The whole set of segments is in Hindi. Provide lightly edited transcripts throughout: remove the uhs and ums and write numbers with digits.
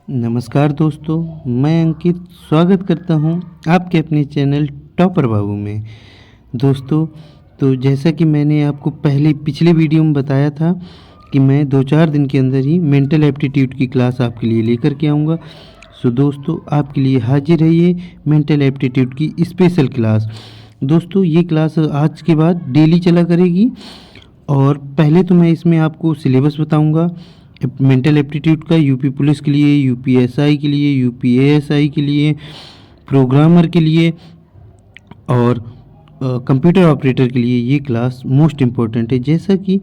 नमस्कार दोस्तों, मैं अंकित स्वागत करता हूं आपके अपने चैनल टॉपर बाबू में। दोस्तों, तो जैसा कि मैंने आपको पिछले वीडियो में बताया था कि मैं 2-4 दिन के अंदर ही मेंटल एप्टीट्यूड की क्लास आपके लिए लेकर के आऊँगा। सो दोस्तों, आपके लिए हाजिर है ये मेंटल एप्टीट्यूड की स्पेशल क्लास। दोस्तों, ये क्लास आज के बाद डेली चला करेगी और पहले तो मैं इसमें आपको सिलेबस बताऊँगा मेंटल एप्टीट्यूड का, यूपी पुलिस के लिए, यूपीएसआई के लिए, यूपीएएसआई के लिए, प्रोग्रामर के लिए और कंप्यूटर ऑपरेटर के लिए ये क्लास मोस्ट इम्पोर्टेंट है। जैसा कि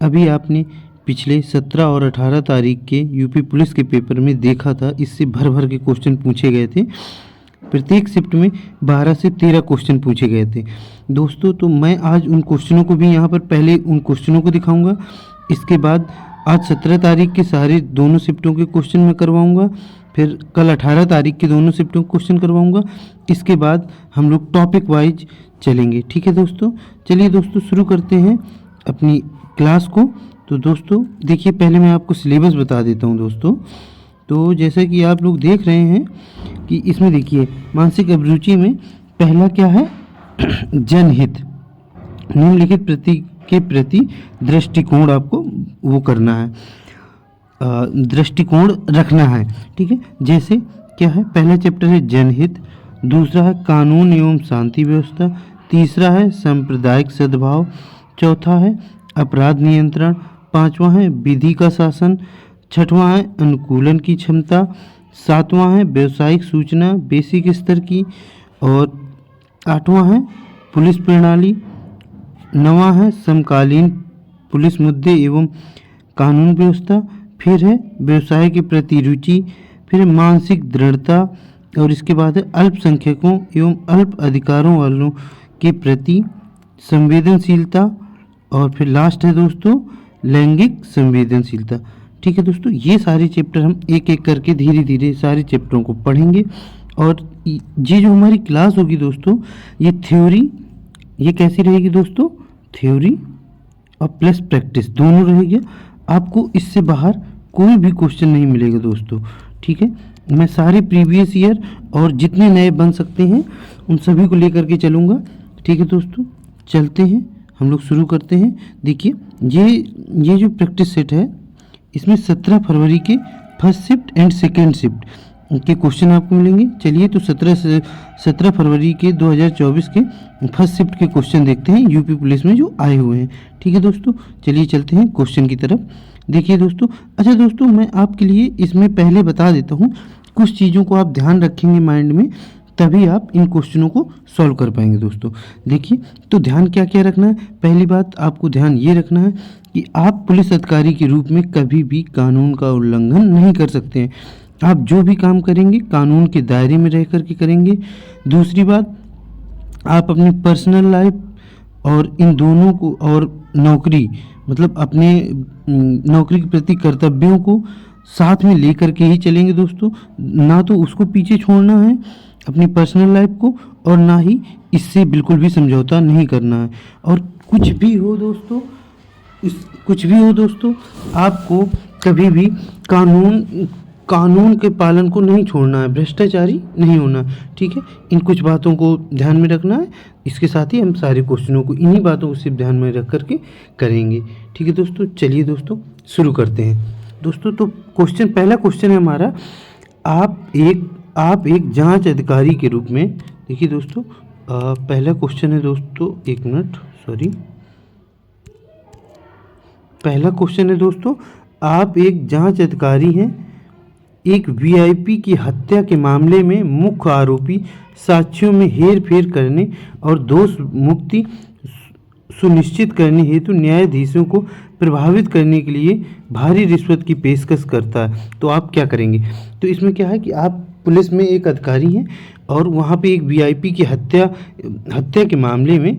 अभी आपने पिछले 17 और 18 तारीख के यूपी पुलिस के पेपर में देखा था, इससे भर भर के क्वेश्चन पूछे गए थे। प्रत्येक शिफ्ट में 12 से 13 क्वेश्चन पूछे गए थे दोस्तों। तो मैं आज उन क्वेश्चनों को भी यहाँ पर पहले उन क्वेश्चनों को दिखाऊंगा। इसके बाद आज 17 तारीख के सारे दोनों शिफ्टों के क्वेश्चन मैं करवाऊंगा, फिर कल 18 तारीख के दोनों शिफ्टों के क्वेश्चन करवाऊंगा। इसके बाद हम लोग टॉपिक वाइज चलेंगे, ठीक है दोस्तों। चलिए दोस्तों, शुरू करते हैं अपनी क्लास को। तो दोस्तों देखिए, पहले मैं आपको सिलेबस बता देता हूँ दोस्तों। तो जैसा कि आप लोग देख रहे हैं कि इसमें देखिए, मानसिक अभिरुचि में पहला क्या है, जनहित, निम्नलिखित के प्रति दृष्टिकोण आपको वो करना है, दृष्टिकोण रखना है, ठीक है। जैसे क्या है, पहला चैप्टर है जनहित, दूसरा है कानून एवं शांति व्यवस्था, तीसरा है सांप्रदायिक सद्भाव, चौथा है अपराध नियंत्रण, पांचवा है विधि का शासन, छठवां है अनुकूलन की क्षमता, सातवां है व्यावसायिक सूचना बेसिक स्तर की, और आठवां है पुलिस प्रणाली, नवां है समकालीन पुलिस मुद्दे एवं कानून व्यवस्था, फिर है व्यवसाय के प्रति रुचि, फिर मानसिक दृढ़ता, और इसके बाद है अल्पसंख्यकों एवं अल्प अधिकारों वालों के प्रति संवेदनशीलता, और फिर लास्ट है दोस्तों लैंगिक संवेदनशीलता, ठीक है दोस्तों। ये सारे चैप्टर हम एक एक करके धीरे धीरे सारे चैप्टरों को पढ़ेंगे। और ये जो हमारी क्लास होगी दोस्तों, ये थ्योरी, ये कैसी रहेगी दोस्तों, थ्योरी और प्लस प्रैक्टिस दोनों रहेगी। आपको इससे बाहर कोई भी क्वेश्चन नहीं मिलेगा दोस्तों, ठीक है। मैं सारे प्रीवियस ईयर और जितने नए बन सकते हैं उन सभी को लेकर के चलूँगा, ठीक है दोस्तों। चलते हैं, हम लोग शुरू करते हैं। देखिए, ये जो प्रैक्टिस सेट है, इसमें 17 फरवरी के first shift and second shift के क्वेश्चन आपको मिलेंगे। चलिए, तो 17 फरवरी के 2024 के फर्स्ट शिफ्ट के क्वेश्चन देखते हैं यूपी पुलिस में जो आए हुए हैं, ठीक है दोस्तों। चलिए चलते हैं क्वेश्चन की तरफ। देखिए दोस्तों, अच्छा दोस्तों, मैं आपके लिए इसमें पहले बता देता हूँ, कुछ चीज़ों को आप ध्यान रखेंगे माइंड में, तभी आप इन क्वेश्चनों को सॉल्व कर पाएंगे दोस्तों। देखिए, तो ध्यान क्या क्या रखना है। पहली बात आपको ध्यान ये रखना है कि आप पुलिस अधिकारी के रूप में कभी भी कानून का उल्लंघन नहीं कर सकते हैं। आप जो भी काम करेंगे कानून के दायरे में रह कर के करेंगे। दूसरी बात, आप अपनी पर्सनल लाइफ और इन दोनों को, और नौकरी, मतलब अपने नौकरी के प्रति कर्तव्यों को साथ में लेकर के ही चलेंगे दोस्तों। ना तो उसको पीछे छोड़ना है अपनी पर्सनल लाइफ को, और ना ही इससे बिल्कुल भी समझौता नहीं करना है। और कुछ भी हो दोस्तों, आपको कभी भी कानून के पालन को नहीं छोड़ना है, भ्रष्टाचारी नहीं होना, ठीक है। इन कुछ बातों को ध्यान में रखना है। इसके साथ ही हम सारे क्वेश्चनों को इन्हीं बातों को सिर्फ ध्यान में रख करके करेंगे, ठीक है दोस्तों। चलिए दोस्तों, शुरू करते हैं दोस्तों। तो पहला क्वेश्चन है हमारा, आप एक जांच अधिकारी के रूप में, देखिए दोस्तों, पहला क्वेश्चन है दोस्तों, एक मिनट, सॉरी, पहला क्वेश्चन है दोस्तों, आप एक जांच अधिकारी हैं, एक वीआईपी की हत्या के मामले में मुख्य आरोपी साक्ष्यों में हेर फेर करने और दोष मुक्ति सुनिश्चित करने हेतु न्यायाधीशों को प्रभावित करने के लिए भारी रिश्वत की पेशकश करता है। तो आप क्या करेंगे। तो इसमें क्या है कि आप पुलिस में एक अधिकारी हैं और वहाँ पे एक वीआईपी की हत्या के मामले में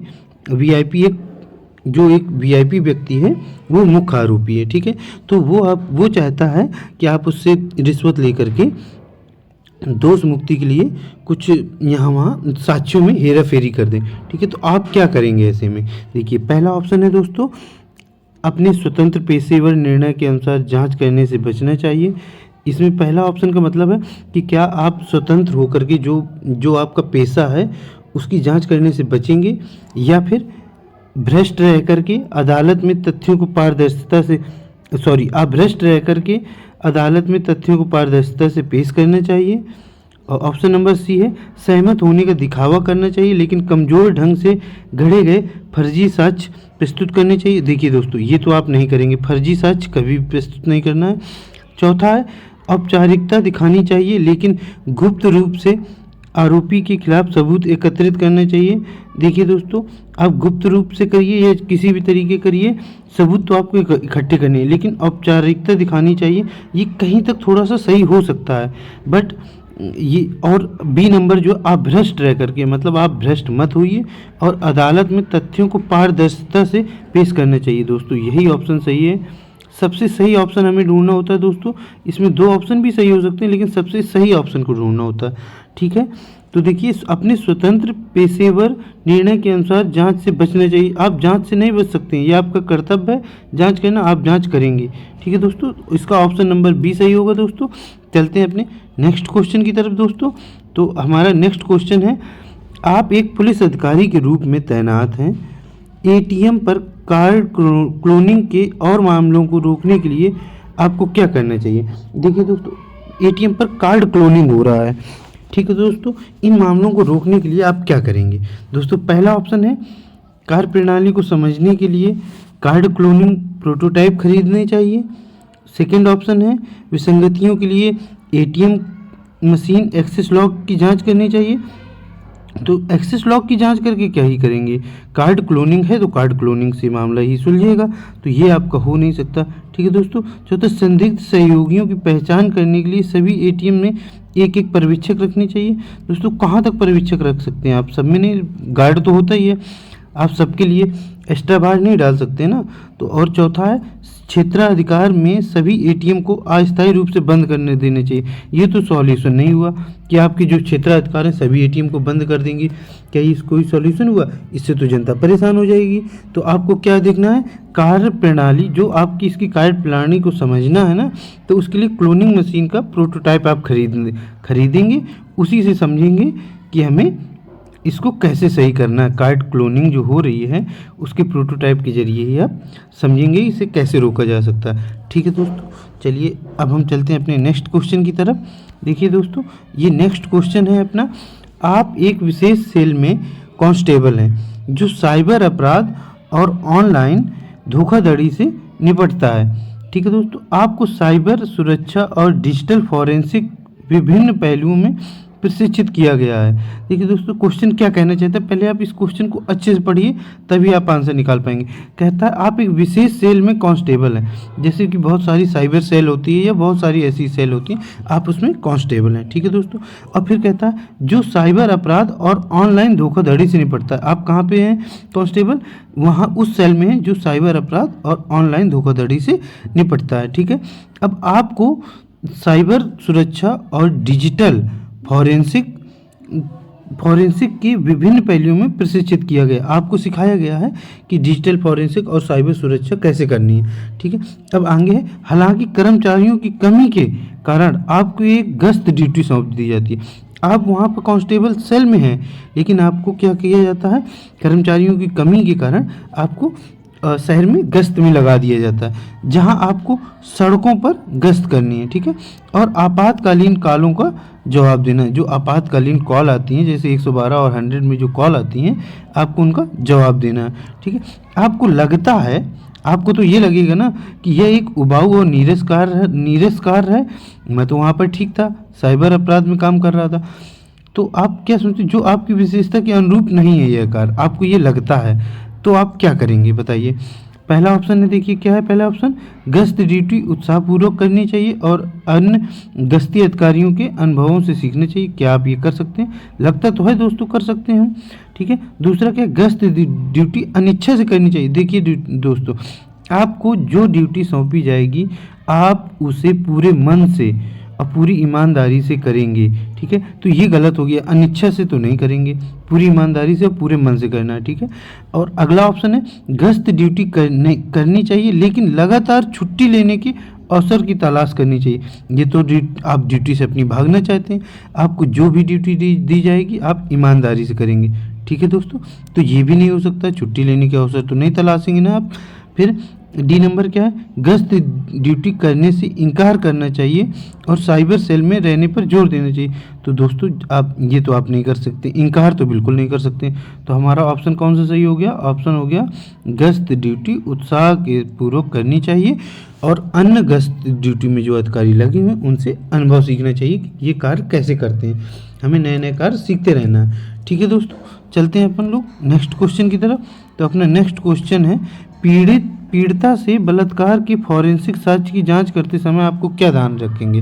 एक वीआईपी व्यक्ति है वो मुख्य आरोपी है, ठीक है। तो वो चाहता है कि आप उससे रिश्वत लेकर के दोष मुक्ति के लिए कुछ यहाँ वहाँ साक्ष्यों में हेरा फेरी कर दें, ठीक है। तो आप क्या करेंगे ऐसे में। देखिए, पहला ऑप्शन है दोस्तों, अपने स्वतंत्र पेशेवर निर्णय के अनुसार जांच करने से बचना चाहिए। इसमें पहला ऑप्शन का मतलब है कि क्या आप स्वतंत्र होकर के जो आपका पेशा है उसकी जांच करने से बचेंगे, या फिर भ्रष्ट रह करके अदालत में तथ्यों को पारदर्शिता से आप भ्रष्ट रह करके अदालत में तथ्यों को पारदर्शिता से पेश करना चाहिए। और ऑप्शन नंबर सी है सहमत होने का दिखावा करना चाहिए लेकिन कमज़ोर ढंग से गढ़े गए फर्जी साक्ष्य प्रस्तुत करने चाहिए। देखिए दोस्तों, ये तो आप नहीं करेंगे, फर्जी साक्ष्य कभी भी प्रस्तुत नहीं करना है। चौथा है औपचारिकता दिखानी चाहिए लेकिन गुप्त रूप से आरोपी के खिलाफ सबूत एकत्रित करना चाहिए। देखिए दोस्तों, आप गुप्त रूप से करिए या किसी भी तरीके करिए, सबूत तो आपको इकट्ठे करने हैं लेकिन औपचारिकता दिखानी चाहिए। ये कहीं तक थोड़ा सा सही हो सकता है, बट ये और बी नंबर जो आप भ्रष्ट रह करके, मतलब आप भ्रष्ट मत होइए और अदालत में तथ्यों को पारदर्शिता से पेश करना चाहिए। दोस्तों यही ऑप्शन सही है। सबसे सही ऑप्शन हमें ढूंढना होता है दोस्तों, इसमें दो ऑप्शन भी सही हो सकते हैं लेकिन सबसे सही ऑप्शन को ढूंढना होता है। ठीक है, तो देखिए अपने स्वतंत्र पेशेवर निर्णय के अनुसार जांच से बचना चाहिए। आप जांच से नहीं बच सकते हैं, ये आपका कर्तव्य है जांच करना, आप जांच करेंगे। ठीक है दोस्तों, इसका ऑप्शन नंबर बी सही होगा। दोस्तों चलते हैं अपने नेक्स्ट क्वेश्चन की तरफ। दोस्तों तो हमारा नेक्स्ट क्वेश्चन है, आप एक पुलिस अधिकारी के रूप में तैनात हैं, एटीएम पर कार्ड क्लोनिंग के और मामलों को रोकने के लिए आपको क्या करना चाहिए। देखिए दोस्तों, एटीएम पर कार्ड क्लोनिंग हो रहा है, ठीक है दोस्तों, इन मामलों को रोकने के लिए आप क्या करेंगे। दोस्तों पहला ऑप्शन है कार्य प्रणाली को समझने के लिए कार्ड क्लोनिंग प्रोटोटाइप खरीदने चाहिए। सेकंड ऑप्शन है विसंगतियों के लिए एटीएम मशीन एक्सेस लॉक की जांच करनी चाहिए। तो एक्सेस लॉक की जांच करके क्या ही करेंगे, कार्ड क्लोनिंग है तो कार्ड क्लोनिंग से मामला ही सुलझेगा, तो ये आपका हो नहीं सकता। ठीक है दोस्तों, चौथा संदिग्ध सहयोगियों की पहचान करने के लिए सभी एटीएम में एक एक पर्यवेक्षक रखनी चाहिए। दोस्तों कहाँ तक पर्यवेक्षक रख सकते हैं आप, सब में नहीं, गार्ड तो होता ही है, आप सबके लिए एक्स्ट्रा भार नहीं डाल सकते ना। तो और चौथा है क्षेत्राधिकार में सभी एटीएम को अस्थायी रूप से बंद करने देने चाहिए। ये तो सॉल्यूशन नहीं हुआ कि आपके जो क्षेत्राधिकार हैं सभी एटीएम को बंद कर देंगे, क्या ये कोई सॉल्यूशन हुआ, इससे तो जनता परेशान हो जाएगी। तो आपको क्या देखना है, कार्य प्रणाली जो आपकी इसकी कार्य प्रणाली को समझना है ना, तो उसके लिए क्लोनिंग मशीन का प्रोटोटाइप आप खरीदेंगे, उसी से समझेंगे कि हमें इसको कैसे सही करना है। कार्ड क्लोनिंग जो हो रही है उसके प्रोटोटाइप के जरिए ही आप समझेंगे इसे कैसे रोका जा सकता है। ठीक है दोस्तों, चलिए अब हम चलते हैं अपने नेक्स्ट क्वेश्चन की तरफ। देखिए दोस्तों, ये नेक्स्ट क्वेश्चन है अपना, आप एक विशेष सेल में कांस्टेबल हैं जो साइबर अपराध और ऑनलाइन धोखाधड़ी से निपटता है। ठीक है दोस्तों, आपको साइबर सुरक्षा और डिजिटल फॉरेंसिक विभिन्न पहलुओं में प्रशिक्षित किया गया है। देखिए दोस्तों, क्वेश्चन क्या कहना चाहता है, पहले आप इस क्वेश्चन को अच्छे से पढ़िए तभी आप आंसर निकाल पाएंगे। कहता है आप एक विशेष सेल में कांस्टेबल हैं, जैसे कि बहुत सारी साइबर सेल होती है या बहुत सारी ऐसी सेल होती हैं, आप उसमें कांस्टेबल हैं। ठीक है दोस्तों, और फिर कहता है जो साइबर अपराध और ऑनलाइन धोखाधड़ी से निपटता है। आप कहाँ पे हैं कांस्टेबल, वहाँ उस सेल में है जो साइबर अपराध और ऑनलाइन धोखाधड़ी से निपटता है। ठीक है, अब आपको साइबर सुरक्षा और डिजिटल फॉरेंसिक की विभिन्न पहलुओं में प्रशिक्षित किया गया। आपको सिखाया गया है कि डिजिटल फॉरेंसिक और साइबर सुरक्षा कैसे करनी है। ठीक है, अब आगे है, हालांकि कर्मचारियों की कमी के कारण आपको एक गश्त ड्यूटी सौंप दी जाती है। आप वहाँ पर कांस्टेबल सेल में हैं लेकिन आपको क्या किया जाता है, कर्मचारियों की कमी के कारण आपको शहर में गश्त में लगा दिया जाता है, जहां आपको सड़कों पर गश्त करनी है। ठीक है, और आपातकालीन कॉलों का जवाब देना है। जो आपातकालीन कॉल आती हैं जैसे 112 और 100 में जो कॉल आती हैं, आपको उनका जवाब देना है। ठीक है, आपको लगता है, आपको तो ये लगेगा ना कि यह एक उबाऊ और नीरस कार्य है, मैं तो वहाँ पर ठीक था, साइबर अपराध में काम कर रहा था। तो आप क्या सोचते, जो आपकी विशेषता के अनुरूप नहीं है यह कार्य, आपको ये लगता है, तो आप क्या करेंगे बताइए। पहला ऑप्शन है, देखिए क्या है पहला ऑप्शन, गश्त ड्यूटी उत्साहपूर्वक करनी चाहिए और अन्य गश्ती अधिकारियों के अनुभवों से सीखना चाहिए। क्या आप ये कर सकते हैं, लगता तो है दोस्तों कर सकते हैं हम। ठीक है, दूसरा क्या, गश्त ड्यूटी अनिच्छा से करनी चाहिए। देखिए दोस्तों, आपको जो ड्यूटी सौंपी जाएगी आप उसे पूरे मन से और पूरी ईमानदारी से करेंगे। ठीक है, तो ये गलत हो गया, अनिच्छा से तो नहीं करेंगे, पूरी ईमानदारी से और पूरे मन से करना है। ठीक है, और अगला ऑप्शन है गश्त ड्यूटी करनी चाहिए लेकिन लगातार छुट्टी लेने की अवसर की तलाश करनी चाहिए। ये तो आप ड्यूटी से अपनी भागना चाहते हैं, आपको जो भी ड्यूटी दी जाएगी आप ईमानदारी से करेंगे। ठीक है दोस्तों, तो ये भी नहीं हो सकता, छुट्टी लेने के अवसर तो नहीं तलाशेंगे ना आप। फिर डी नंबर क्या है, गश्त ड्यूटी करने से इनकार करना चाहिए और साइबर सेल में रहने पर जोर देना चाहिए। तो दोस्तों आप ये तो आप नहीं कर सकते, इनकार तो बिल्कुल नहीं कर सकते। तो हमारा ऑप्शन कौन सा सही हो गया, ऑप्शन हो गया गश्त ड्यूटी उत्साह के पूर्वक करनी चाहिए और अन्य गश्त ड्यूटी में जो अधिकारी लगे हुए हैं उनसे अनुभव सीखना चाहिए कि ये कार्य कैसे करते हैं, हमें नए नए कार्य सीखते रहना है। ठीक है दोस्तों, चलते हैं अपन लोग नेक्स्ट क्वेश्चन की तरफ। तो अपना नेक्स्ट क्वेश्चन है, पीड़िता से बलात्कार की फॉरेंसिक साक्ष्य की जांच करते समय आपको क्या ध्यान रखेंगे।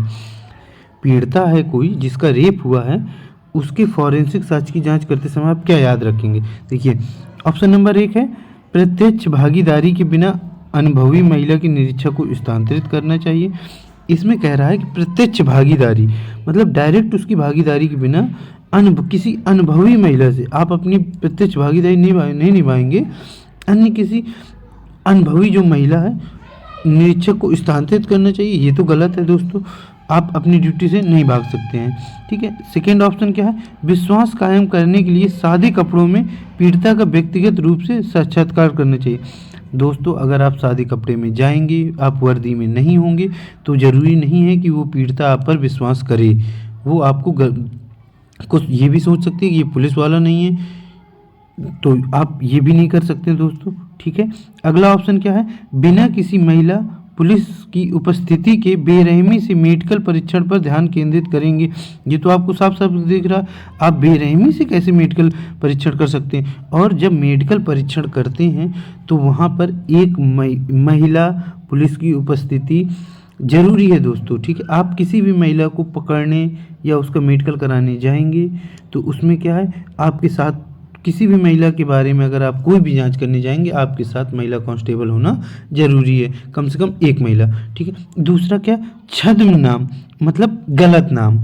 पीड़िता है कोई जिसका रेप हुआ है, उसके फॉरेंसिक साक्ष्य की जांच करते समय आप क्या याद रखेंगे। देखिए ऑप्शन नंबर 1 है प्रत्यक्ष भागीदारी के बिना अनुभवी महिला के निरीक्षक को स्थानांतरित करना चाहिए। इसमें कह रहा है कि प्रत्यक्ष भागीदारी मतलब डायरेक्ट उसकी भागीदारी के बिना किसी अनुभवी महिला से आप अपनी प्रत्यक्ष भागीदारी नहीं निभाएंगे, अन्य किसी अनुभवी जो महिला है निरीक्षक को स्थानांतरित करना चाहिए। ये तो गलत है दोस्तों, आप अपनी ड्यूटी से नहीं भाग सकते हैं। ठीक है, सेकेंड ऑप्शन क्या है, विश्वास कायम करने के लिए सादे कपड़ों में पीड़िता का व्यक्तिगत रूप से साक्षात्कार करना चाहिए। दोस्तों अगर आप सादे कपड़े में जाएंगे, आप वर्दी में नहीं होंगे, तो ज़रूरी नहीं है कि वो पीड़िता आप पर विश्वास करे। वो आपको कुछ ये भी सोच सकती है कि ये पुलिस वाला नहीं है, तो आप ये भी नहीं कर सकते दोस्तों। ठीक है, अगला ऑप्शन क्या है, बिना किसी महिला पुलिस की उपस्थिति के बेरहमी से मेडिकल परीक्षण पर ध्यान केंद्रित करेंगे। ये तो आपको साफ साफ दिख रहा है, आप बेरहमी से कैसे मेडिकल परीक्षण कर सकते हैं। और जब मेडिकल परीक्षण करते हैं तो वहाँ पर एक महिला पुलिस की उपस्थिति जरूरी है दोस्तों। ठीक है, आप किसी भी महिला को पकड़ने या उसका मेडिकल कराने जाएंगे तो उसमें क्या है, आपके साथ किसी भी महिला के बारे में अगर आप कोई भी जांच करने जाएंगे, आपके साथ महिला कांस्टेबल होना जरूरी है, कम से कम एक महिला। ठीक है, दूसरा क्या, छद्म नाम मतलब गलत नाम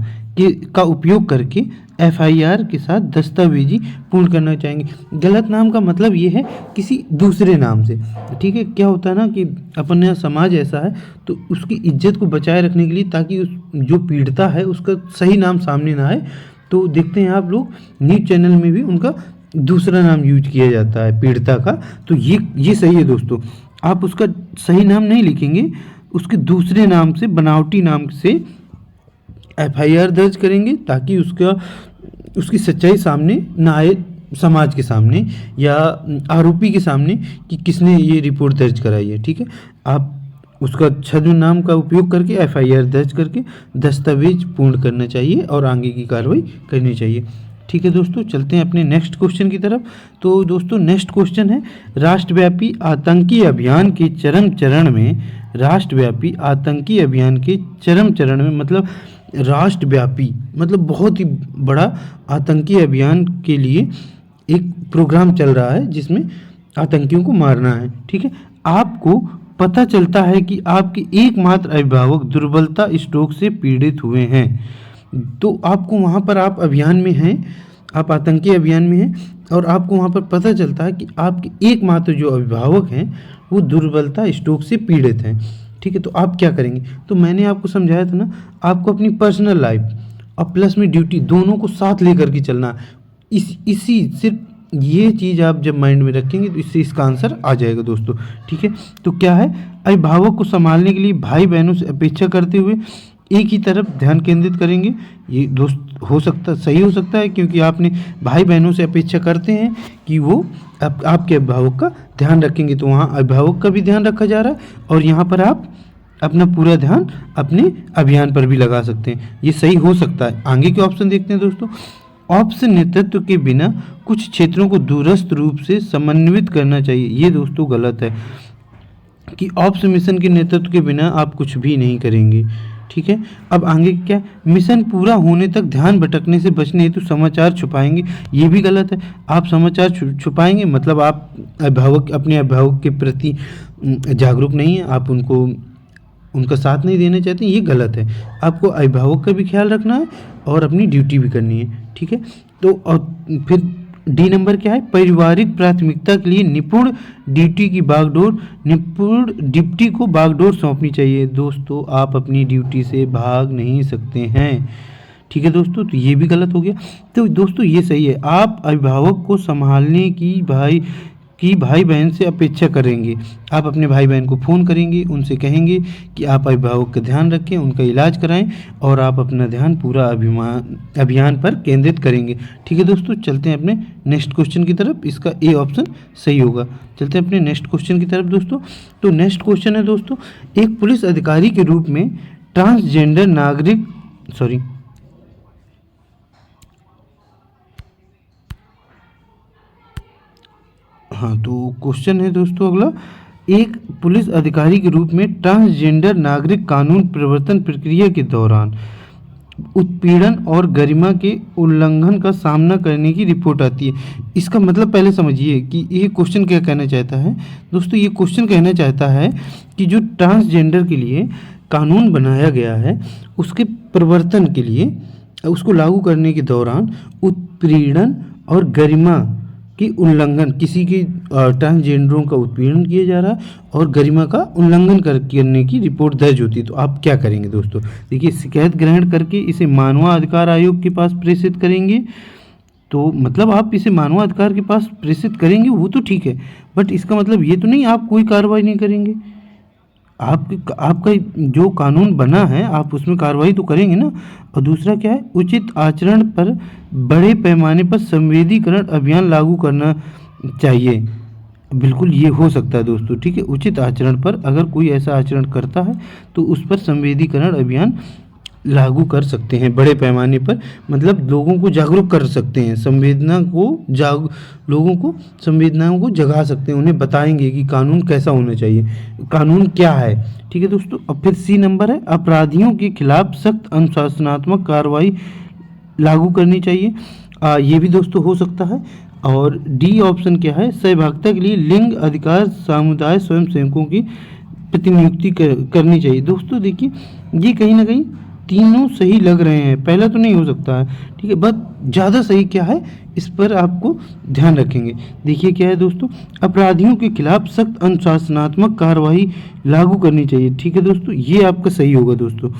का उपयोग करके FIR के साथ दस्तावेजी पूर्ण करना चाहेंगे। गलत नाम का मतलब ये है किसी दूसरे नाम से। ठीक है, क्या होता है ना कि अपन यहाँ समाज ऐसा है तो उसकी इज्जत को बचाए रखने के लिए, ताकि उस जो पीड़िता है उसका सही नाम सामने ना आए, तो देखते हैं आप लोग न्यूज़ चैनल में भी उनका दूसरा नाम यूज किया जाता है पीड़िता का। तो ये सही है दोस्तों, आप उसका सही नाम नहीं लिखेंगे, उसके दूसरे नाम से बनावटी नाम से FIR दर्ज करेंगे, ताकि उसकी सच्चाई सामने ना आए समाज के सामने या आरोपी के सामने कि किसने ये रिपोर्ट दर्ज कराई है। ठीक है, आप उसका छद्म नाम का उपयोग करके FIR दर्ज करके दस्तावेज पूर्ण करना चाहिए और आगे की कार्रवाई करनी चाहिए। ठीक है दोस्तों, चलते हैं अपने नेक्स्ट क्वेश्चन की तरफ। तो दोस्तों नेक्स्ट क्वेश्चन है, राष्ट्रव्यापी आतंकी अभियान के चरम चरण में, राष्ट्रव्यापी आतंकी अभियान के चरम चरण में मतलब राष्ट्रव्यापी मतलब बहुत ही बड़ा आतंकी अभियान के लिए एक प्रोग्राम चल रहा है जिसमें आतंकियों को मारना है। ठीक है, आपको पता चलता है कि आपके एकमात्र अभिभावक दुर्बलता स्ट्रोक से पीड़ित हुए हैं। तो आपको वहाँ पर, आप अभियान में हैं, आप आतंकी अभियान में हैं और आपको वहाँ पर पता चलता है कि आपके एकमात्र जो अभिभावक हैं वो दुर्बलता स्ट्रोक से पीड़ित हैं। ठीक है, तो आप क्या करेंगे। तो मैंने आपको समझाया था ना, आपको अपनी पर्सनल लाइफ और प्लस में ड्यूटी दोनों को साथ लेकर के चलना। इसी सिर्फ ये चीज़ आप जब माइंड में रखेंगे तो इससे इसका आंसर आ जाएगा दोस्तों। ठीक है, तो क्या है, अभिभावक को संभालने के लिए भाई बहनों से अपेक्षा करते हुए एक ही तरफ ध्यान केंद्रित करेंगे। ये दोस्त सही हो सकता है, क्योंकि आपने भाई बहनों से अपेक्षा करते हैं कि वो आपके अभिभावक का ध्यान रखेंगे, तो वहाँ अभिभावक का भी ध्यान रखा जा रहा है और यहाँ पर आप अपना पूरा ध्यान अपने अभियान पर भी लगा सकते हैं। ये सही हो सकता है। आगे के ऑप्शन देखते हैं दोस्तों। ऑप्शन नेतृत्व के बिना कुछ क्षेत्रों को दूरस्थ रूप से समन्वित करना चाहिए। ये दोस्तों गलत है कि ऑप्स मिशन के नेतृत्व के बिना आप कुछ भी नहीं करेंगे। ठीक है, अब आगे क्या, मिशन पूरा होने तक ध्यान भटकने से बचने हेतु समाचार छुपाएंगे। ये भी गलत है। आप समाचार छुपाएंगे मतलब आप अपने अभिभावक के प्रति जागरूक नहीं है, आप उनको उनका साथ नहीं देना चाहते, ये गलत है। आपको अभिभावक का भी ख्याल रखना है और अपनी ड्यूटी भी करनी है, ठीक है। तो और फिर डी नंबर क्या है, पारिवारिक प्राथमिकता के लिए निपुण डिप्टी को बागडोर सौंपनी चाहिए। दोस्तों आप अपनी ड्यूटी से भाग नहीं सकते हैं, ठीक है दोस्तों, तो ये भी गलत हो गया। तो दोस्तों ये सही है, आप अभिभावक को संभालने की भाई बहन से अपेक्षा करेंगे। आप अपने भाई बहन को फ़ोन करेंगे, उनसे कहेंगे कि आप अभिभावक का ध्यान रखें, उनका इलाज कराएं और आप अपना ध्यान पूरा अभियान पर केंद्रित करेंगे, ठीक है दोस्तों। चलते हैं अपने नेक्स्ट क्वेश्चन की तरफ, इसका ए ऑप्शन सही होगा। चलते हैं अपने नेक्स्ट क्वेश्चन की तरफ दोस्तों। तो नेक्स्ट क्वेश्चन है दोस्तों, एक पुलिस अधिकारी के रूप में ट्रांसजेंडर नागरिक तो क्वेश्चन है दोस्तों अगला, एक पुलिस अधिकारी के रूप में ट्रांसजेंडर नागरिक कानून प्रवर्तन प्रक्रिया के दौरान उत्पीड़न और गरिमा के उल्लंघन का सामना करने की रिपोर्ट आती है। इसका मतलब पहले समझिए कि ये क्वेश्चन क्या कहना चाहता है दोस्तों। ये क्वेश्चन कहना चाहता है कि जो ट्रांसजेंडर के लिए कानून बनाया गया है, उसके प्रवर्तन के लिए, उसको लागू करने के दौरान उत्पीड़न और गरिमा कि उल्लंघन, किसी के ट्रांसजेंडरों का उत्पीड़न किया जा रहा है और गरिमा का उल्लंघन करने की रिपोर्ट दर्ज होती है, तो आप क्या करेंगे दोस्तों। देखिए, शिकायत ग्रहण करके इसे मानवाधिकार आयोग के पास प्रेषित करेंगे। तो मतलब आप इसे मानवाधिकार के पास प्रेषित करेंगे, वो तो ठीक है, बट इसका मतलब ये तो नहीं आप कोई कार्रवाई नहीं करेंगे। आपका जो कानून बना है आप उसमें कार्रवाई तो करेंगे ना। और दूसरा क्या है, उचित आचरण पर बड़े पैमाने पर संवेदीकरण अभियान लागू करना चाहिए। बिल्कुल ये हो सकता है दोस्तों, ठीक है। उचित आचरण पर अगर कोई ऐसा आचरण करता है तो उस पर संवेदीकरण अभियान लागू कर सकते हैं बड़े पैमाने पर, मतलब लोगों को जागरूक कर सकते हैं, लोगों को संवेदनाओं को जगा सकते हैं, उन्हें बताएंगे कि कानून कैसा होना चाहिए, कानून क्या है, ठीक है दोस्तों। अब फिर सी नंबर है, अपराधियों के खिलाफ सख्त अनुशासनात्मक कार्रवाई लागू करनी चाहिए। ये भी दोस्तों हो सकता है। और डी ऑप्शन क्या है, सहभागिता के लिए लिंग अधिकार समुदाय स्वयंसेवकों की प्रतिनियुक्ति करनी चाहिए। दोस्तों देखिए, ये कहीं ना कहीं तीनों सही लग रहे हैं, पहला तो नहीं हो सकता है, ठीक है, बट ज़्यादा सही क्या है इस पर आपको ध्यान रखेंगे। देखिए क्या है दोस्तों, अपराधियों के खिलाफ सख्त अनुशासनात्मक कार्रवाई लागू करनी चाहिए, ठीक है दोस्तों, ये आपका सही होगा दोस्तों।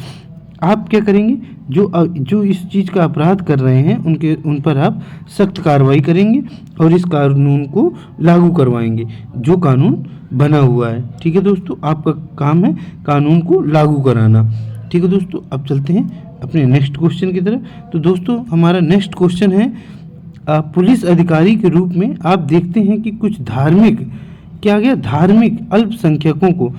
आप क्या करेंगे, जो इस चीज़ का अपराध कर रहे हैं उन पर आप सख्त कार्रवाई करेंगे और इस कानून को लागू करवाएंगे जो कानून बना हुआ है, ठीक है दोस्तों। आपका काम है कानून को लागू कराना, ठीक है दोस्तों। अब चलते हैं अपने नेक्स्ट क्वेश्चन की तरफ। तो दोस्तों हमारा नेक्स्ट क्वेश्चन है, पुलिस अधिकारी के रूप में आप देखते हैं कि कुछ धार्मिक अल्पसंख्यकों को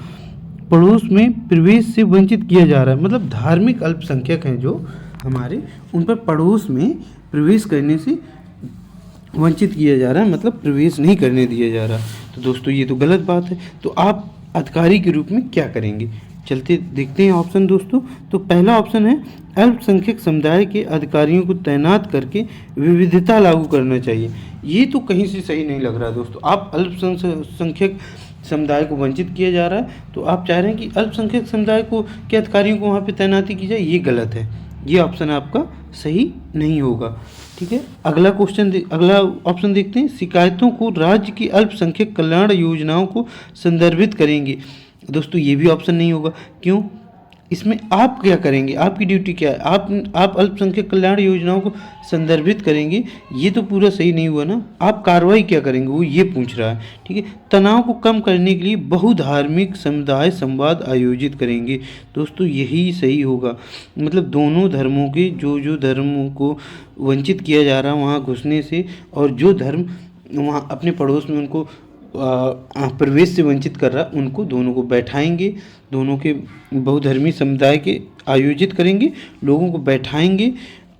पड़ोस में प्रवेश से वंचित किया जा रहा है। मतलब धार्मिक अल्पसंख्यक हैं जो हमारे, उन पर पड़ोस में प्रवेश करने से वंचित किया जा रहा है, मतलब प्रवेश नहीं करने दिया जा रहा। तो दोस्तों ये तो गलत बात है। तो आप अधिकारी के रूप में क्या करेंगे, चलते देखते हैं ऑप्शन दोस्तों। तो पहला ऑप्शन है, अल्पसंख्यक समुदाय के अधिकारियों को तैनात करके विविधता लागू करना चाहिए। ये तो कहीं से सही नहीं लग रहा दोस्तों। आप अल्पसंख्यक समुदाय को वंचित किया जा रहा है, तो आप चाह रहे हैं कि अल्पसंख्यक समुदाय को के अधिकारियों को वहाँ पे तैनाती की जाए, ये गलत है, ये ऑप्शन आपका सही नहीं होगा, ठीक है। अगला ऑप्शन देखते हैं, शिकायतों को राज्य की अल्पसंख्यक कल्याण योजनाओं को संदर्भित करेंगे। दोस्तों ये भी ऑप्शन नहीं होगा, क्यों, इसमें आप क्या करेंगे, आपकी ड्यूटी क्या है, आप अल्पसंख्यक कल्याण योजनाओं को संदर्भित करेंगे, ये तो पूरा सही नहीं हुआ ना। आप कार्रवाई क्या करेंगे वो ये पूछ रहा है, ठीक है। तनाव को कम करने के लिए बहुधार्मिक समुदाय संवाद आयोजित करेंगे। दोस्तों यही सही होगा, मतलब दोनों धर्मों के जो धर्मों को वंचित किया जा रहा है वहाँ घुसने से, और जो धर्म वहाँ अपने पड़ोस में उनको प्रवेश से वंचित कर रहा, उनको दोनों को बैठाएंगे, दोनों के बहुधर्मी समुदाय के आयोजित करेंगे, लोगों को बैठाएंगे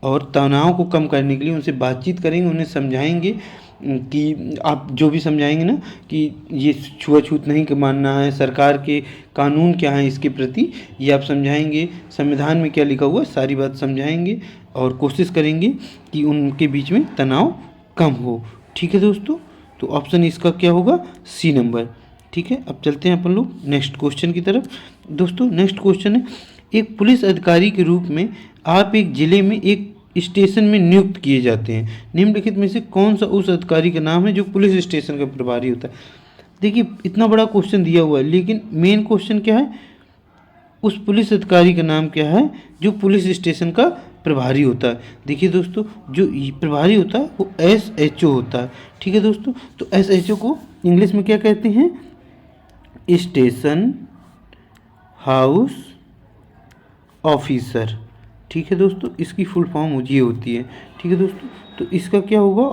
और तनाव को कम करने के लिए उनसे बातचीत करेंगे, उन्हें समझाएंगे कि आप जो भी समझाएंगे ना कि ये छुआछूत नहीं मानना है, सरकार के कानून क्या हैं इसके प्रति, ये आप समझाएंगे, संविधान में क्या लिखा हुआ है सारी बात समझाएंगे और कोशिश करेंगे कि उनके बीच में तनाव कम हो, ठीक है दोस्तों। तो ऑप्शन इसका क्या होगा, सी नंबर, ठीक है। अब चलते हैं अपन लोग नेक्स्ट क्वेश्चन की तरफ। दोस्तों नेक्स्ट क्वेश्चन है, एक पुलिस अधिकारी के रूप में आप एक जिले में एक स्टेशन में नियुक्त किए जाते हैं। निम्नलिखित में से कौन सा उस अधिकारी का नाम है जो पुलिस स्टेशन का प्रभारी होता है। देखिए इतना बड़ा क्वेश्चन दिया हुआ है, लेकिन मेन क्वेश्चन क्या है, उस पुलिस अधिकारी का नाम क्या है जो पुलिस स्टेशन का प्रभारी होता है। देखिए दोस्तों, जो प्रभारी होता है वो SHO होता है। ठीक है दोस्तों, तो SHO को इंग्लिश में क्या कहते हैं, स्टेशन हाउस ऑफिसर। ठीक है दोस्तों, इसकी फुल फॉर्म ये होती है। ठीक है दोस्तों, तो इसका क्या होगा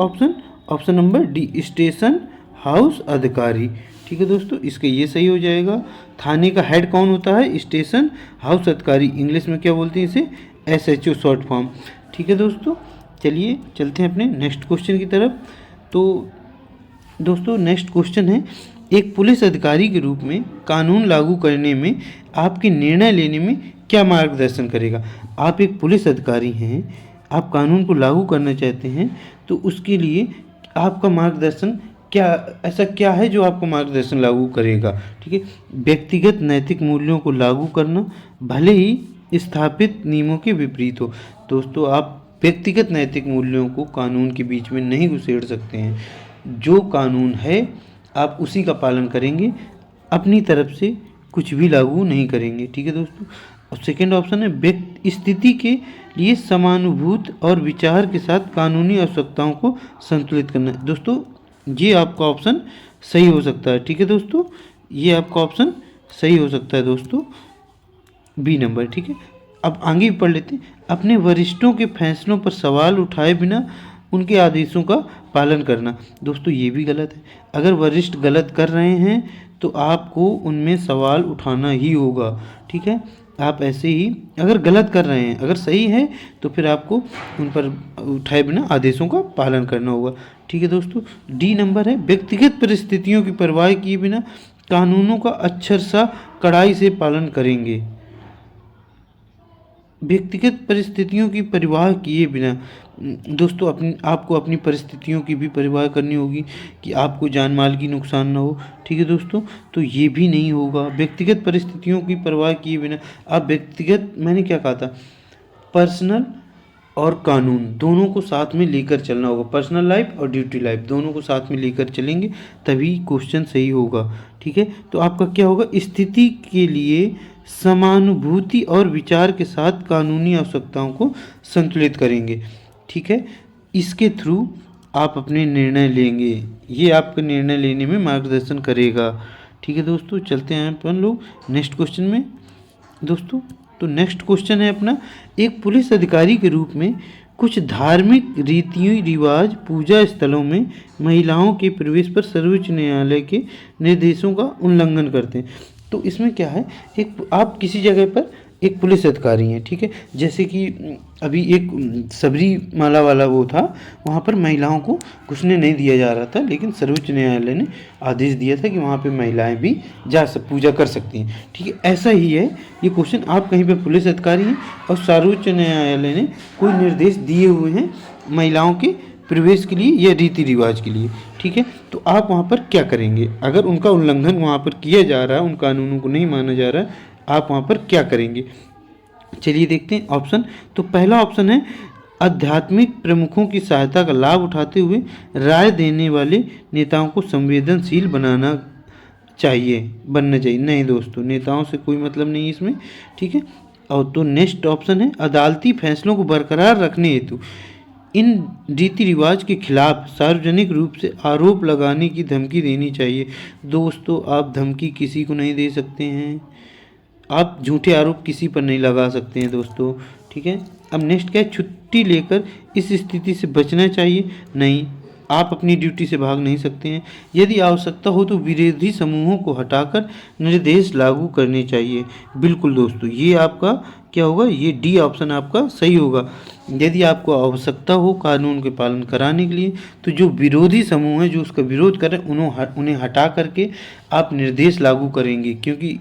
option number D, station house अधिकारी। ठीक है दोस्तों, इसका ये सही हो जाएगा। थाने का हेड कौन होता है, स्टेशन हाउस अधिकारी। इंग्लिश में क्या बोलते हैं इसे, SHO शॉर्ट फॉर्म। ठीक है दोस्तों, चलिए चलते हैं अपने नेक्स्ट क्वेश्चन की तरफ। तो दोस्तों नेक्स्ट क्वेश्चन है, एक पुलिस अधिकारी के रूप में कानून लागू करने में आपके निर्णय लेने में क्या मार्गदर्शन करेगा। आप एक पुलिस अधिकारी हैं, आप कानून को लागू करना चाहते हैं, तो उसके लिए आपका मार्गदर्शन क्या, ऐसा क्या है जो आपको मार्गदर्शन लागू करेगा। ठीक है, व्यक्तिगत नैतिक मूल्यों को लागू करना, भले ही स्थापित नियमों के विपरीत हो। दोस्तों आप व्यक्तिगत नैतिक मूल्यों को कानून के बीच में नहीं घुसेड़ सकते हैं। जो कानून है आप उसी का पालन करेंगे, अपनी तरफ से कुछ भी लागू नहीं करेंगे। ठीक है दोस्तों, और सेकेंड ऑप्शन है, व्यक्ति स्थिति के लिए समानुभूत और विचार के साथ कानूनी आवश्यकताओं को संतुलित करना। दोस्तों ये आपका ऑप्शन सही हो सकता है। ठीक है दोस्तों, ये आपका ऑप्शन सही हो सकता है दोस्तों, बी नंबर। ठीक है, अब आगे भी पढ़ लेते हैं। अपने वरिष्ठों के फैसलों पर सवाल उठाए बिना उनके आदेशों का पालन करना। दोस्तों ये भी गलत है। अगर वरिष्ठ गलत कर रहे हैं तो आपको उनमें सवाल उठाना ही होगा। ठीक है, आप ऐसे ही अगर गलत कर रहे हैं, अगर सही है तो फिर आपको उन पर उठाए बिना आदेशों का पालन करना होगा। ठीक है दोस्तों, डी नंबर है, व्यक्तिगत परिस्थितियों की परवाह किए बिना कानूनों का अक्षरशः कड़ाई से पालन करेंगे। व्यक्तिगत परिस्थितियों की परवाह किए बिना, दोस्तों आपको अपनी परिस्थितियों की भी परवाह करनी होगी कि आपको जान माल की नुकसान ना हो। ठीक है दोस्तों, तो ये भी नहीं होगा। व्यक्तिगत परिस्थितियों की परवाह किए बिना आप व्यक्तिगत, मैंने क्या कहा था, पर्सनल और कानून दोनों को साथ में लेकर चलना होगा। पर्सनल लाइफ और ड्यूटी लाइफ दोनों को साथ में लेकर चलेंगे तभी क्वेश्चन सही होगा। ठीक है, तो आपका क्या होगा, स्थिति के लिए समानुभूति और विचार के साथ कानूनी आवश्यकताओं को संतुलित करेंगे। ठीक है, इसके थ्रू आप अपने निर्णय लेंगे, ये आपका निर्णय लेने में मार्गदर्शन करेगा। ठीक है दोस्तों, चलते हैं अपन लोग नेक्स्ट क्वेश्चन में। दोस्तों तो नेक्स्ट क्वेश्चन है अपना, एक पुलिस अधिकारी के रूप में कुछ धार्मिक रीति रिवाज पूजा स्थलों में महिलाओं के प्रवेश पर सर्वोच्च न्यायालय के निर्देशों का उल्लंघन करते हैं। तो इसमें क्या है, एक आप किसी जगह पर एक पुलिस अधिकारी हैं। ठीक है, जैसे कि अभी एक सबरीमाला वाला वो था, वहाँ पर महिलाओं को घुसने नहीं दिया जा रहा था, लेकिन सर्वोच्च न्यायालय ने आदेश दिया था कि वहाँ पे महिलाएं भी पूजा कर सकती हैं। ठीक है, ऐसा ही है ये क्वेश्चन, आप कहीं पे पुलिस अधिकारी हैं और सर्वोच्च न्यायालय ने कोई निर्देश दिए हुए हैं महिलाओं के प्रवेश के लिए या रीति रिवाज के लिए। ठीक है, तो आप वहाँ पर क्या करेंगे, अगर उनका उल्लंघन वहाँ पर किया जा रहा है, उन कानूनों को नहीं माना जा रहा है, आप वहाँ पर क्या करेंगे। चलिए देखते हैं ऑप्शन। तो पहला ऑप्शन है, आध्यात्मिक प्रमुखों की सहायता का लाभ उठाते हुए राय देने वाले नेताओं को संवेदनशील बनना चाहिए। नहीं दोस्तों, नेताओं से कोई मतलब नहीं इसमें। ठीक है, और तो नेक्स्ट ऑप्शन है, अदालती फैसलों को बरकरार रखने हेतु इन रीति रिवाज के खिलाफ सार्वजनिक रूप से आरोप लगाने की धमकी देनी चाहिए। दोस्तों आप धमकी किसी को नहीं दे सकते हैं, आप झूठे आरोप किसी पर नहीं लगा सकते हैं दोस्तों। ठीक है, अब नेक्स्ट क्या है, छुट्टी लेकर इस स्थिति से बचना चाहिए। नहीं, आप अपनी ड्यूटी से भाग नहीं सकते हैं। यदि आवश्यकता हो तो विरोधी समूहों को हटाकर निर्देश लागू करने चाहिए। बिल्कुल दोस्तों, ये आपका क्या होगा, ये डी ऑप्शन आपका सही होगा। यदि आपको आवश्यकता हो कानून के पालन कराने के लिए, तो जो विरोधी समूह है जो उसका विरोध कर रहे हैं उन्हें हटा करके आप निर्देश लागू करेंगे, क्योंकि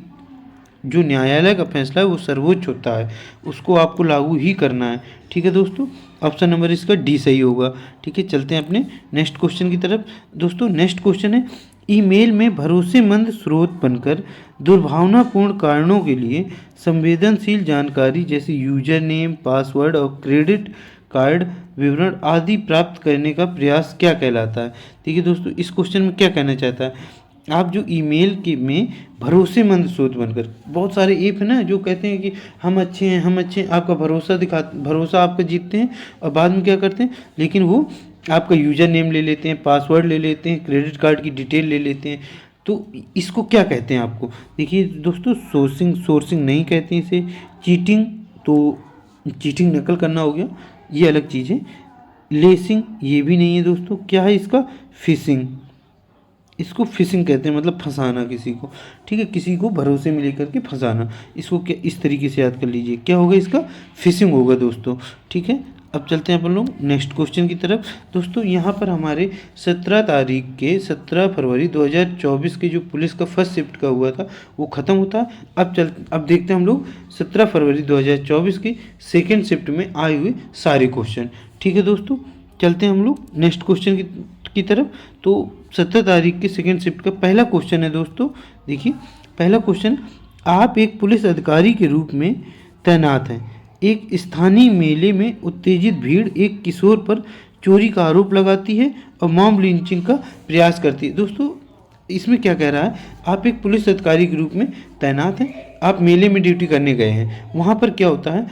जो न्यायालय का फैसला है वो सर्वोच्च होता है, उसको आपको लागू ही करना है। ठीक है दोस्तों, ऑप्शन नंबर इसका डी सही होगा। ठीक है, चलते हैं अपने नेक्स्ट क्वेश्चन की तरफ। दोस्तों नेक्स्ट क्वेश्चन है, ईमेल में भरोसेमंद स्रोत बनकर दुर्भावनापूर्ण कारणों के लिए संवेदनशील जानकारी जैसे यूजर नेम, पासवर्ड और क्रेडिट कार्ड विवरण आदि प्राप्त करने का प्रयास क्या कहलाता है। देखिए दोस्तों, इस क्वेश्चन में क्या कहना चाहता है, आप जो ईमेल के में भरोसेमंद स्रोत बनकर, बहुत सारे ऐप है ना जो कहते हैं कि हम अच्छे हैं, हम अच्छे हैं, आपका भरोसा आपका जीतते हैं और बाद में क्या करते हैं, लेकिन वो आपका यूजर नेम ले लेते हैं, पासवर्ड ले लेते हैं, क्रेडिट कार्ड की डिटेल ले लेते हैं। तो इसको क्या कहते हैं आपको, देखिए दोस्तों, सोर्सिंग नहीं कहते हैं इसे, चीटिंग, तो चीटिंग नकल करना हो गया, ये अलग चीज़ है। लेसिंग ये भी नहीं है दोस्तों, क्या है इसका, फिशिंग, इसको फिशिंग कहते हैं, मतलब फंसाना किसी को, ठीक है, किसी को भरोसे में लेकर के फंसाना, इसको क्या इस तरीके से याद कर लीजिए, क्या होगा इसका, फिशिंग होगा दोस्तों, ठीक है। अब चलते हैं अपन लोग नेक्स्ट क्वेश्चन की तरफ। दोस्तों यहाँ पर हमारे 17 फरवरी 2024 के जो पुलिस का फर्स्ट शिफ्ट का हुआ था वो ख़त्म होता है। अब देखते हैं हम लोग 17 फरवरी 2024 के सेकेंड शिफ्ट में आए हुए सारे क्वेश्चन, ठीक है दोस्तों। चलते हैं हम लोग नेक्स्ट क्वेश्चन की तरफ। तो 17 तारीख के सेकेंड शिफ्ट का पहला क्वेश्चन है दोस्तों, देखिए पहला क्वेश्चन, आप एक पुलिस अधिकारी के रूप में तैनात हैं। एक स्थानीय मेले में उत्तेजित भीड़ एक किशोर पर चोरी का आरोप लगाती है और मॉब लिंचिंग का प्रयास करती है। दोस्तों इसमें क्या कह रहा है, आप एक पुलिस अधिकारी के रूप में तैनात हैं, आप मेले में ड्यूटी करने गए हैं, वहाँ पर क्या होता है,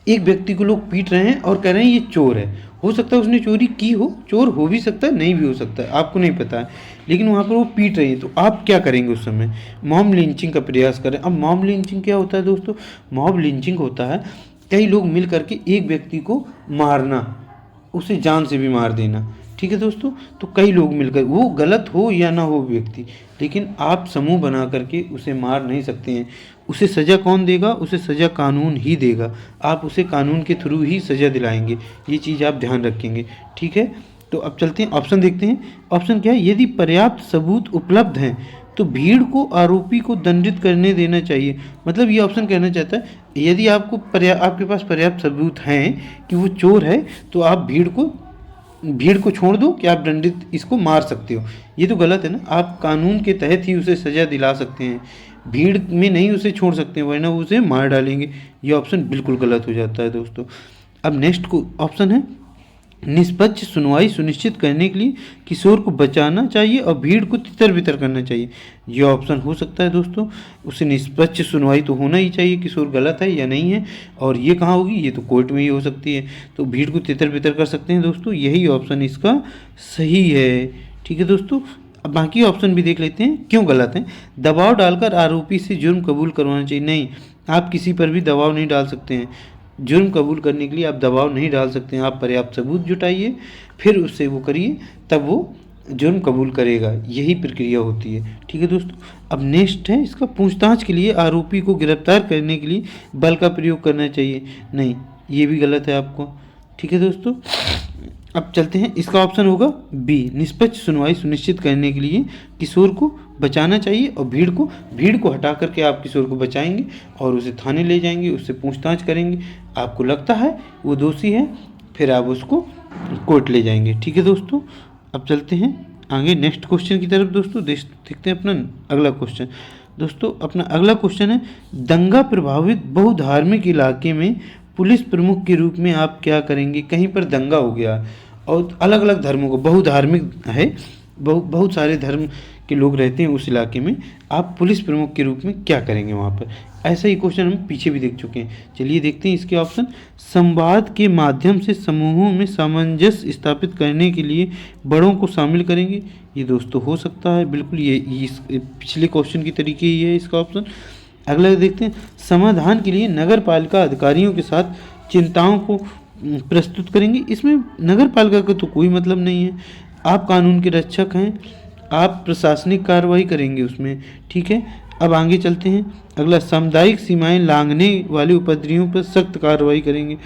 एक व्यक्ति को लोग पीट रहे हैं और कह रहे हैं ये चोर है। हो सकता है उसने चोरी की हो, चोर हो भी सकता है, नहीं भी हो सकता है, आपको नहीं पता है, लेकिन वहाँ पर वो पीट रही है, तो आप क्या करेंगे उस समय, मॉब लिंचिंग का प्रयास करें। अब मॉब लिंचिंग क्या होता है दोस्तों, मॉब लिंचिंग होता है कई लोग मिल करके एक व्यक्ति को मारना, उसे जान से भी मार देना, ठीक है दोस्तों। तो कई लोग मिलकर, वो गलत हो या ना हो व्यक्ति, लेकिन आप समूह बना करके उसे मार नहीं सकते हैं। उसे सज़ा कौन देगा, उसे सज़ा कानून ही देगा, आप उसे कानून के थ्रू ही सज़ा दिलाएंगे, ये चीज़ आप ध्यान रखेंगे, ठीक है। तो अब चलते हैं ऑप्शन देखते हैं। ऑप्शन क्या है, यदि पर्याप्त सबूत उपलब्ध हैं तो भीड़ को आरोपी को दंडित करने देना चाहिए। मतलब ये ऑप्शन कहना चाहता है यदि आपके पास पर्याप्त सबूत हैं कि वो चोर है तो आप भीड़ को छोड़ दो कि आप दंडित इसको मार सकते हो। ये तो गलत है ना, आप कानून के तहत ही उसे सज़ा दिला सकते हैं, भीड़ में नहीं उसे छोड़ सकते हैं, वरना उसे मार डालेंगे। ये ऑप्शन बिल्कुल गलत हो जाता है दोस्तों। अब नेक्स्ट को ऑप्शन है, निष्पक्ष सुनवाई सुनिश्चित करने के लिए किशोर को बचाना चाहिए और भीड़ को तितर बितर करना चाहिए। ये ऑप्शन हो सकता है दोस्तों, उसे निष्पक्ष सुनवाई तो होना ही चाहिए, किशोर गलत है या नहीं है, और ये कहाँ होगी, ये तो कोर्ट में ही हो सकती है, तो भीड़ को तितर बितर कर सकते हैं दोस्तों, यही ऑप्शन इसका सही है, ठीक है दोस्तों। अब बाकी ऑप्शन भी देख लेते हैं क्यों गलत हैं। दबाव डालकर आरोपी से जुर्म कबूल करवाना चाहिए, नहीं, आप किसी पर भी दबाव नहीं डाल सकते हैं, जुर्म कबूल करने के लिए आप दबाव नहीं डाल सकते हैं, आप पर्याप्त सबूत जुटाइए फिर उससे वो करिए, तब वो जुर्म कबूल करेगा, यही प्रक्रिया होती है, ठीक है दोस्तों। अब नेक्स्ट है इसका, पूछताछ के लिए आरोपी को गिरफ्तार करने के लिए बल का प्रयोग करना चाहिए, नहीं, ये भी गलत है आपको, ठीक है दोस्तों। अब चलते हैं, इसका ऑप्शन होगा बी, निष्पक्ष सुनवाई सुनिश्चित करने के लिए किशोर को बचाना चाहिए और भीड़ को हटा करके आप किशोर को बचाएंगे और उसे थाने ले जाएंगे, उससे पूछताछ करेंगे, आपको लगता है वो दोषी है, फिर आप उसको कोर्ट ले जाएंगे, ठीक है दोस्तों। अब चलते हैं आगे नेक्स्ट क्वेश्चन की तरफ दोस्तों, देखते हैं अपना अगला क्वेश्चन। दोस्तों अपना अगला क्वेश्चन है, दंगा प्रभावित बहुधार्मिक इलाके में पुलिस प्रमुख के रूप में आप क्या करेंगे। कहीं पर दंगा हो गया और अलग अलग धर्मों को, बहुधार्मिक है, बहुत सारे धर्म के लोग रहते हैं उस इलाके में, आप पुलिस प्रमुख के रूप में क्या करेंगे वहाँ पर। ऐसा ही क्वेश्चन हम पीछे भी देख चुके हैं, चलिए देखते हैं इसके ऑप्शन। संवाद के माध्यम से समूहों में सामंजस्य स्थापित करने के लिए बड़ों को शामिल करेंगे, ये दोस्तों हो सकता है बिल्कुल, ये इस पिछले क्वेश्चन की तरीके ही है इसका ऑप्शन। अगला देखते हैं, समाधान के लिए नगर पालिका अधिकारियों के साथ चिंताओं को प्रस्तुत करेंगे। इसमें नगर पालिका का तो कोई मतलब नहीं है, आप कानून के रक्षक हैं, आप प्रशासनिक कार्रवाई करेंगे उसमें, ठीक है। अब आगे चलते हैं, अगला, सामुदायिक सीमाएं लांघने वाले उपद्रवियों पर सख्त कार्रवाई करेंगे।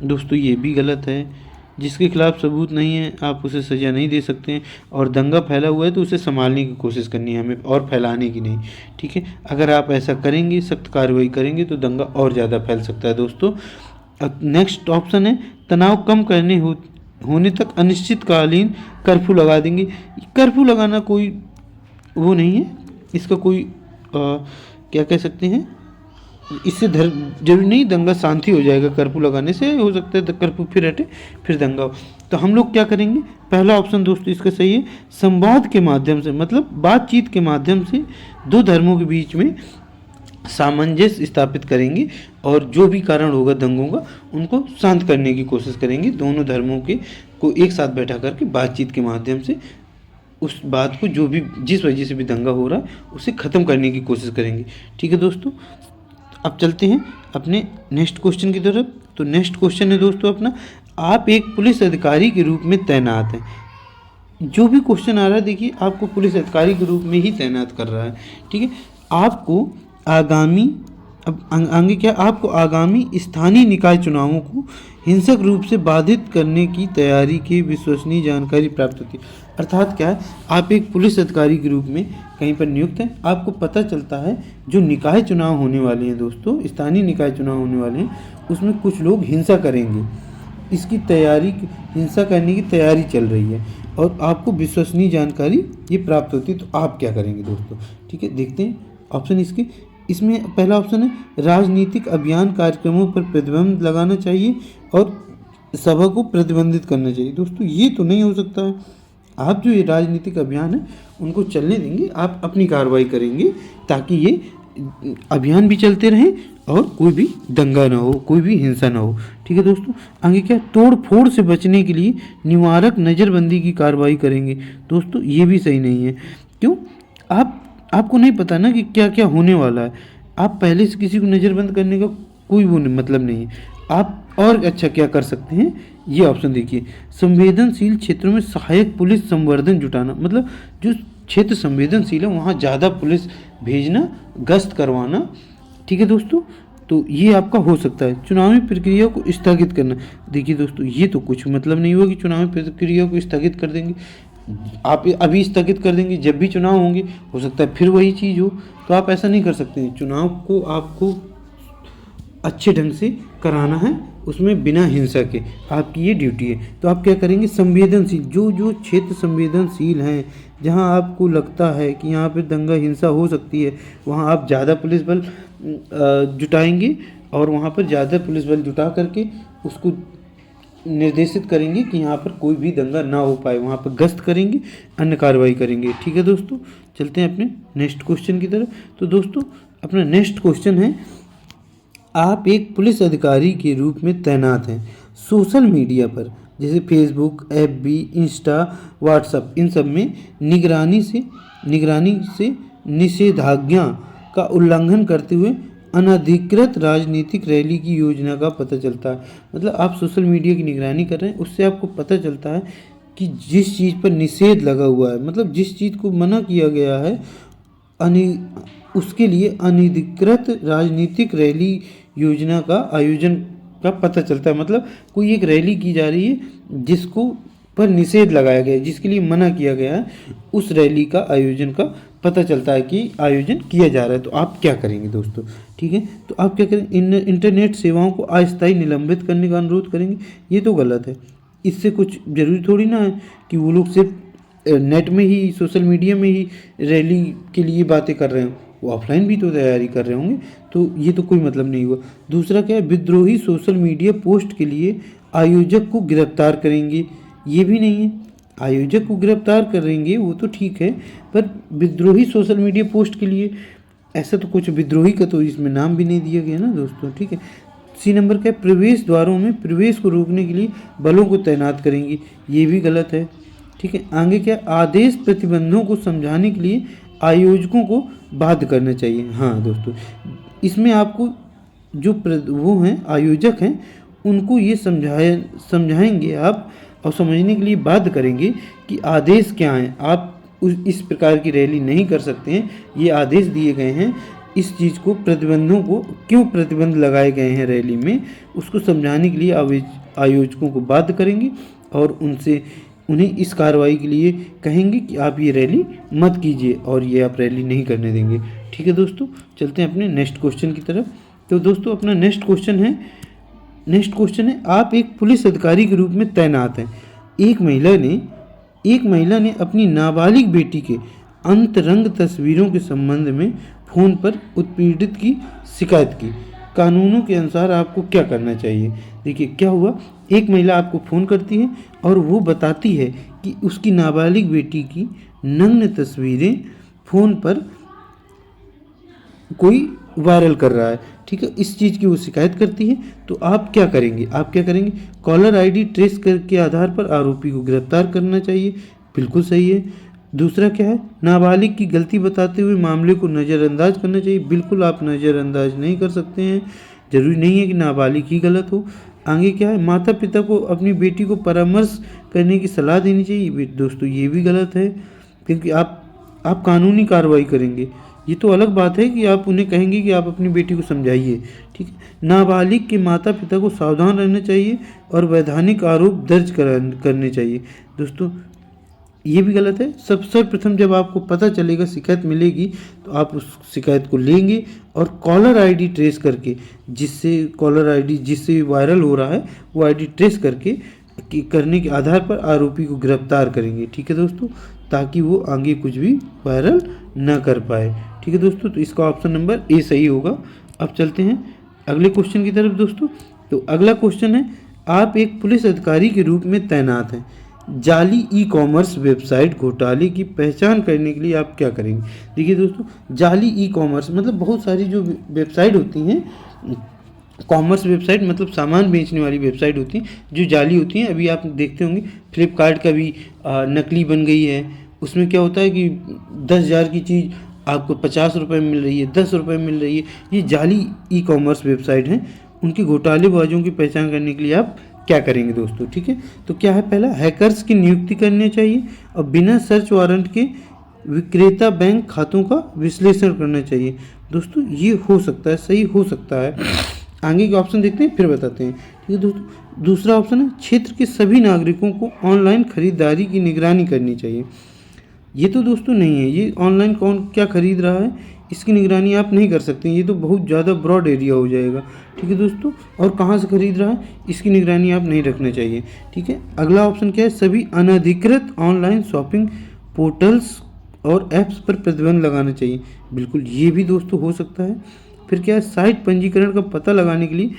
दोस्तों ये भी गलत है, जिसके खिलाफ सबूत नहीं है आप उसे सज़ा नहीं दे सकते हैं, और दंगा फैला हुआ है तो उसे संभालने की कोशिश करनी है हमें, और फैलाने की नहीं, ठीक है। अगर आप ऐसा करेंगे, सख्त कार्रवाई करेंगे तो दंगा और ज़्यादा फैल सकता है दोस्तों। नेक्स्ट ऑप्शन है, तनाव कम होने तक अनिश्चितकालीन कर्फ्यू लगा देंगे। कर्फ्यू लगाना कोई वो नहीं है, इसका कोई क्या कह सकते हैं, इससे जरूरी नहीं दंगा शांति हो जाएगा कर्फ्यू लगाने से, हो सकता है कर्फ्यू फिर हटे फिर दंगा हो। तो हम लोग क्या करेंगे, पहला ऑप्शन दोस्तों इसका सही है, संवाद के माध्यम से, मतलब बातचीत के माध्यम से दो धर्मों के बीच में सामंजस्य स्थापित करेंगे और जो भी कारण होगा दंगों का उनको शांत करने की कोशिश करेंगे। दोनों धर्मों के को एक साथ बैठा करके बातचीत के माध्यम से उस बात को, जो भी जिस वजह से भी दंगा हो रहा है, उसे ख़त्म करने की कोशिश करेंगे। ठीक है दोस्तों, अब चलते हैं अपने नेक्स्ट क्वेश्चन की तरफ। तो नेक्स्ट क्वेश्चन है दोस्तों अपना, आप एक पुलिस अधिकारी के रूप में तैनात हैं। जो भी क्वेश्चन आ रहा है देखिए आपको पुलिस अधिकारी के रूप में ही तैनात कर रहा है। ठीक है, आपको आगामी आगे क्या, आपको आगामी स्थानीय निकाय चुनावों को हिंसक रूप से बाधित करने की तैयारी की विश्वसनीय जानकारी प्राप्त होती है। अर्थात क्या है, आप एक पुलिस अधिकारी के रूप में कहीं पर नियुक्त हैं, आपको पता चलता है जो निकाय चुनाव होने वाले हैं दोस्तों, स्थानीय निकाय चुनाव होने वाले हैं, उसमें कुछ लोग हिंसा करेंगे, इसकी तैयारी, हिंसा करने की तैयारी चल रही है और आपको विश्वसनीय जानकारी ये प्राप्त होती है। तो आप क्या करेंगे दोस्तों? ठीक है, देखते हैं ऑप्शन इसमें पहला ऑप्शन है राजनीतिक अभियान कार्यक्रमों पर प्रतिबंध लगाना चाहिए और सभा को प्रतिबंधित करना चाहिए। दोस्तों ये तो नहीं हो सकता है, आप जो ये राजनीतिक अभियान है उनको चलने देंगे, आप अपनी कार्रवाई करेंगे ताकि ये अभियान भी चलते रहें और कोई भी दंगा ना हो, कोई भी हिंसा ना हो। ठीक है दोस्तों, आगे क्या, तोड़ फोड़ से बचने के लिए निवारक नज़रबंदी की कार्रवाई करेंगे। दोस्तों ये भी सही नहीं है, क्यों, आपको नहीं पता ना कि क्या क्या होने वाला है, आप पहले से किसी को नज़रबंद करने का कोई वो मतलब नहीं है। आप और अच्छा क्या कर सकते हैं, ये ऑप्शन देखिए, संवेदनशील क्षेत्रों में सहायक पुलिस संवर्धन जुटाना, मतलब जो क्षेत्र संवेदनशील है वहाँ ज़्यादा पुलिस भेजना, गश्त करवाना। ठीक है दोस्तों, तो ये आपका हो सकता है। चुनावी प्रक्रिया को स्थगित करना, देखिए दोस्तों ये तो कुछ मतलब नहीं हुआ कि चुनावी प्रक्रिया को स्थगित कर देंगे, आप अभी स्थगित कर देंगे, जब भी चुनाव होंगे हो सकता है फिर वही चीज़ हो, तो आप ऐसा नहीं कर सकते हैं। चुनाव को आपको अच्छे ढंग से कराना है, उसमें बिना हिंसा के, आपकी ये ड्यूटी है। तो आप क्या करेंगे, संवेदनशील, जो क्षेत्र संवेदनशील हैं, जहां आपको लगता है कि यहाँ पे दंगा हिंसा हो सकती है, वहां आप ज़्यादा पुलिस बल जुटाएंगे और वहां पर ज़्यादा पुलिस बल जुटा करके उसको निर्देशित करेंगे कि यहाँ पर कोई भी दंगा ना हो पाए, वहाँ पर गश्त करेंगे, अन्य कार्रवाई करेंगे। ठीक है दोस्तों, चलते हैं अपने नेक्स्ट क्वेश्चन की तरफ। तो दोस्तों अपना नेक्स्ट क्वेश्चन है, आप एक पुलिस अधिकारी के रूप में तैनात हैं, सोशल मीडिया पर जैसे फेसबुक, FB, इंस्टा, व्हाट्सएप, इन सब में निगरानी से निषेधाज्ञा का उल्लंघन करते हुए अनधिकृत राजनीतिक रैली की योजना का पता चलता है। मतलब आप सोशल मीडिया की निगरानी कर रहे हैं, उससे आपको पता चलता है कि जिस चीज़ पर निषेध लगा हुआ है, मतलब जिस चीज़ को मना किया गया है, उसके लिए अनधिकृत राजनीतिक रैली योजना का आयोजन का पता चलता है। मतलब कोई एक रैली की जा रही है जिसको पर निषेध लगाया गया है, जिसके लिए मना किया गया है, उस रैली का आयोजन का पता चलता है कि आयोजन किया जा रहा है। तो आप क्या करेंगे दोस्तों? ठीक है, तो आप क्या करेंगे, इंटरनेट सेवाओं को अस्थायी निलंबित करने का अनुरोध करेंगे। ये तो गलत है, इससे कुछ जरूरी थोड़ी ना है कि वो लोग सिर्फ नेट में ही, सोशल मीडिया में ही रैली के लिए बातें कर रहे हैं, वो ऑफलाइन भी तो तैयारी कर रहे होंगे, तो ये तो कोई मतलब नहीं हुआ। दूसरा क्या है, विद्रोही सोशल मीडिया पोस्ट के लिए आयोजक को गिरफ्तार करेंगे, ये भी नहीं है। आयोजक को गिरफ्तार करेंगे वो तो ठीक है, पर विद्रोही सोशल मीडिया पोस्ट के लिए ऐसा तो कुछ विद्रोही का तो इसमें नाम भी नहीं दिया गया ना दोस्तों। ठीक है, C नंबर का प्रवेश द्वारों में प्रवेश को रोकने के लिए बलों को तैनात करेंगे, ये भी गलत है। ठीक है, आगे क्या, आदेश प्रतिबंधों को समझाने के लिए आयोजकों को बाध्य करना चाहिए। हाँ दोस्तों, इसमें आपको जो वो हैं आयोजक हैं उनको ये समझाएंगे आप और समझने के लिए बाध्य करेंगे कि आदेश क्या हैं, आप इस प्रकार की रैली नहीं कर सकते हैं, ये आदेश दिए गए हैं, इस चीज़ को, प्रतिबंधों को क्यों प्रतिबंध लगाए गए हैं रैली में, उसको समझाने के लिए आयोजकों को बाध्य करेंगे और उन्हें इस कार्रवाई के लिए कहेंगे कि आप ये रैली मत कीजिए और ये आप रैली नहीं करने देंगे। ठीक है दोस्तों, चलते हैं अपने नेक्स्ट क्वेश्चन की तरफ। तो दोस्तों अपना नेक्स्ट क्वेश्चन है, आप एक पुलिस अधिकारी के रूप में तैनात हैं। एक महिला ने अपनी नाबालिग बेटी के अंतरंग तस्वीरों के संबंध में फ़ोन पर उत्पीड़ित की शिकायत की। कानूनों के अनुसार आपको क्या करना चाहिए। देखिए क्या हुआ, एक महिला आपको फ़ोन करती है और वो बताती है कि उसकी नाबालिग बेटी की नग्न तस्वीरें फ़ोन पर कोई वायरल कर रहा है, ठीक है, इस चीज़ की वो शिकायत करती है। तो आप क्या करेंगे, कॉलर आईडी ट्रेस के आधार पर आरोपी को गिरफ्तार करना चाहिए, बिल्कुल सही है। दूसरा क्या है, नाबालिग की गलती बताते हुए मामले को नज़रअंदाज करना चाहिए, बिल्कुल आप नज़रअंदाज नहीं कर सकते हैं, ज़रूरी नहीं है कि नाबालिग ही गलत हो। आगे क्या है, माता पिता को अपनी बेटी को परामर्श करने की सलाह देनी चाहिए, दोस्तों ये भी गलत है, क्योंकि आप कानूनी कार्रवाई करेंगे। ये तो अलग बात है कि आप उन्हें कहेंगे कि आप अपनी बेटी को समझाइए, ठीक है। नाबालिग के माता पिता को सावधान रहना चाहिए और वैधानिक आरोप दर्ज करने चाहिए, दोस्तों ये भी गलत है। सर्वप्रथम जब आपको पता चलेगा, शिकायत मिलेगी, तो आप उस शिकायत को लेंगे और कॉलर आईडी ट्रेस करके, जिससे वायरल हो रहा है वो आईडी ट्रेस करने के आधार पर आरोपी को गिरफ्तार करेंगे, ठीक है दोस्तों, ताकि वो आगे कुछ भी वायरल ना कर पाए, ठीक है दोस्तों। तो इसका ऑप्शन नंबर ए सही होगा। अब चलते हैं अगले क्वेश्चन की तरफ दोस्तों। तो अगला क्वेश्चन है, आप एक पुलिस अधिकारी के रूप में तैनात हैं, जाली ई कॉमर्स वेबसाइट घोटाले की पहचान करने के लिए आप क्या करेंगे। देखिए दोस्तों, जाली ई कॉमर्स मतलब बहुत सारी जो वेबसाइट होती हैं, कॉमर्स वेबसाइट मतलब सामान बेचने वाली वेबसाइट होती हैं जो जाली होती हैं। अभी आप देखते होंगे फ्लिपकार्ट का भी नकली बन गई है। उसमें क्या होता है कि 10,000 की चीज़ आपको 50 रुपये में मिल रही है, 10 रुपये में मिल रही है। ये जाली ई कॉमर्स वेबसाइट हैं, उनकी घोटालेबाजों की पहचान करने के लिए आप क्या करेंगे दोस्तों, ठीक है। तो क्या है, पहला हैकर्स की नियुक्ति करनी चाहिए और बिना सर्च वारंट के विक्रेता बैंक खातों का विश्लेषण करना चाहिए, दोस्तों ये हो सकता है, सही हो सकता है। आगे के ऑप्शन देखते हैं फिर बताते हैं, ठीक है दोस्तों। दूसरा ऑप्शन है, क्षेत्र के सभी नागरिकों को ऑनलाइन खरीदारी की निगरानी करनी चाहिए। ये तो दोस्तों नहीं है, ये ऑनलाइन कौन क्या खरीद रहा है इसकी निगरानी आप नहीं कर सकते, ये तो बहुत ज़्यादा ब्रॉड एरिया हो जाएगा, ठीक है दोस्तों। और कहाँ से खरीद रहा है इसकी निगरानी आप नहीं रखना चाहिए, ठीक है। अगला ऑप्शन क्या है, सभी अनधिकृत ऑनलाइन शॉपिंग पोर्टल्स और ऐप्स पर प्रतिबंध लगाना चाहिए, बिल्कुल ये भी दोस्तों हो सकता है। फिर क्या है, साइट पंजीकरण का पता लगाने के लिए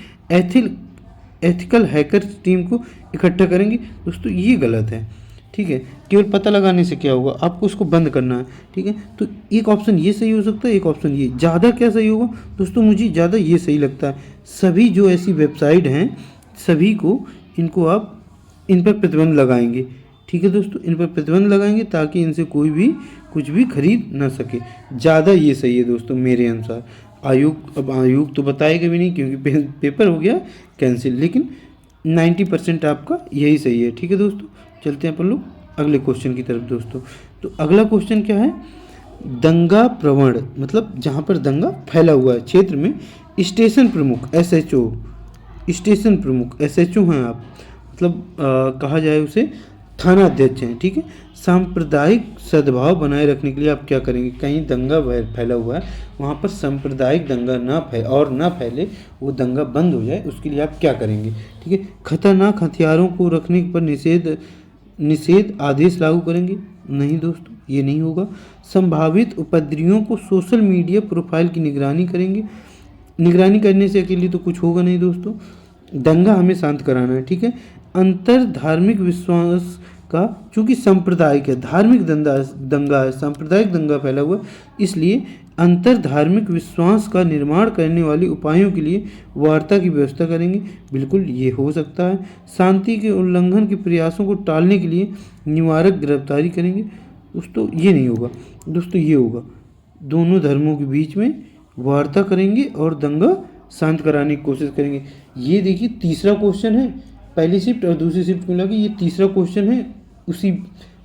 एथिकल हैकर टीम को इकट्ठा करेंगे, दोस्तों ये गलत है, ठीक है। केवल पता लगाने से क्या होगा, आपको उसको बंद करना है, ठीक है। तो एक ऑप्शन ये सही हो सकता है, एक ऑप्शन ये। ज़्यादा क्या सही होगा दोस्तों, मुझे ज़्यादा ये सही लगता है, सभी जो ऐसी वेबसाइट हैं सभी को इन पर प्रतिबंध लगाएंगे, ठीक है दोस्तों, इन पर प्रतिबंध लगाएंगे ताकि इनसे कोई भी कुछ भी खरीद ना सके, ज़्यादा ये सही है दोस्तों मेरे अनुसार। आयोग तो बताएगा भी नहीं क्योंकि पेपर हो गया कैंसिल, लेकिन 90% आपका यही सही है, ठीक है दोस्तों। चलते हैं अपन लोग अगले क्वेश्चन की तरफ दोस्तों। तो अगला क्वेश्चन क्या है, दंगा प्रवण मतलब जहाँ पर दंगा फैला हुआ है क्षेत्र में स्टेशन प्रमुख SHO हैं आप, मतलब कहा जाए उसे थाना अध्यक्ष हैं, ठीक है। सांप्रदायिक सद्भाव बनाए रखने के लिए आप क्या करेंगे, कहीं दंगा फैला हुआ है वहाँ पर सांप्रदायिक दंगा ना फैले, वो दंगा बंद हो जाए, उसके लिए आप क्या करेंगे, ठीक है। खतरनाक हथियारों को रखने पर निषेध आदेश लागू करेंगे, नहीं दोस्तों ये नहीं होगा। संभावित उपद्रवियों को सोशल मीडिया प्रोफाइल की निगरानी करेंगे, निगरानी करने से अकेले तो कुछ होगा नहीं दोस्तों, दंगा हमें शांत कराना है, ठीक है। अंतर धार्मिक विश्वास का, चूँकि सांप्रदायिक है, धार्मिक दंगा है, सांप्रदायिक दंगा फैला हुआ, इसलिए अंतर धार्मिक विश्वास का निर्माण करने वाले उपायों के लिए वार्ता की व्यवस्था करेंगे, बिल्कुल ये हो सकता है। शांति के उल्लंघन के प्रयासों को टालने के लिए निवारक गिरफ्तारी करेंगे, दोस्तों ये नहीं होगा, दोस्तों ये होगा, दोनों धर्मों के बीच में वार्ता करेंगे और दंगा शांत कराने की कोशिश करेंगे। ये देखिए तीसरा क्वेश्चन है, पहली शिफ्ट और दूसरी शिफ्ट मिला के ये तीसरा क्वेश्चन है,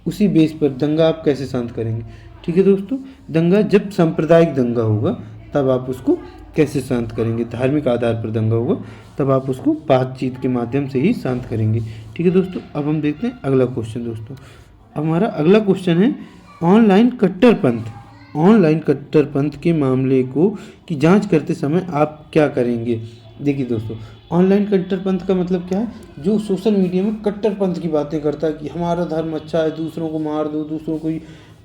उसी बेस पर दंगा आप कैसे शांत करेंगे, ठीक है दोस्तों। दंगा जब सांप्रदायिक दंगा होगा तब आप उसको कैसे शांत करेंगे, धार्मिक आधार पर दंगा होगा तब आप उसको बातचीत के माध्यम से ही शांत करेंगे, ठीक है दोस्तों। अब हम देखते हैं अगला क्वेश्चन दोस्तों। अब हमारा अगला क्वेश्चन है, ऑनलाइन कट्टरपंथ के मामले की जांच करते समय आप क्या करेंगे। देखिए दोस्तों, ऑनलाइन कट्टरपंथ का मतलब क्या है, जो सोशल मीडिया में कट्टरपंथ की बातें करता है कि हमारा धर्म अच्छा है, दूसरों को मार दो, दूसरों को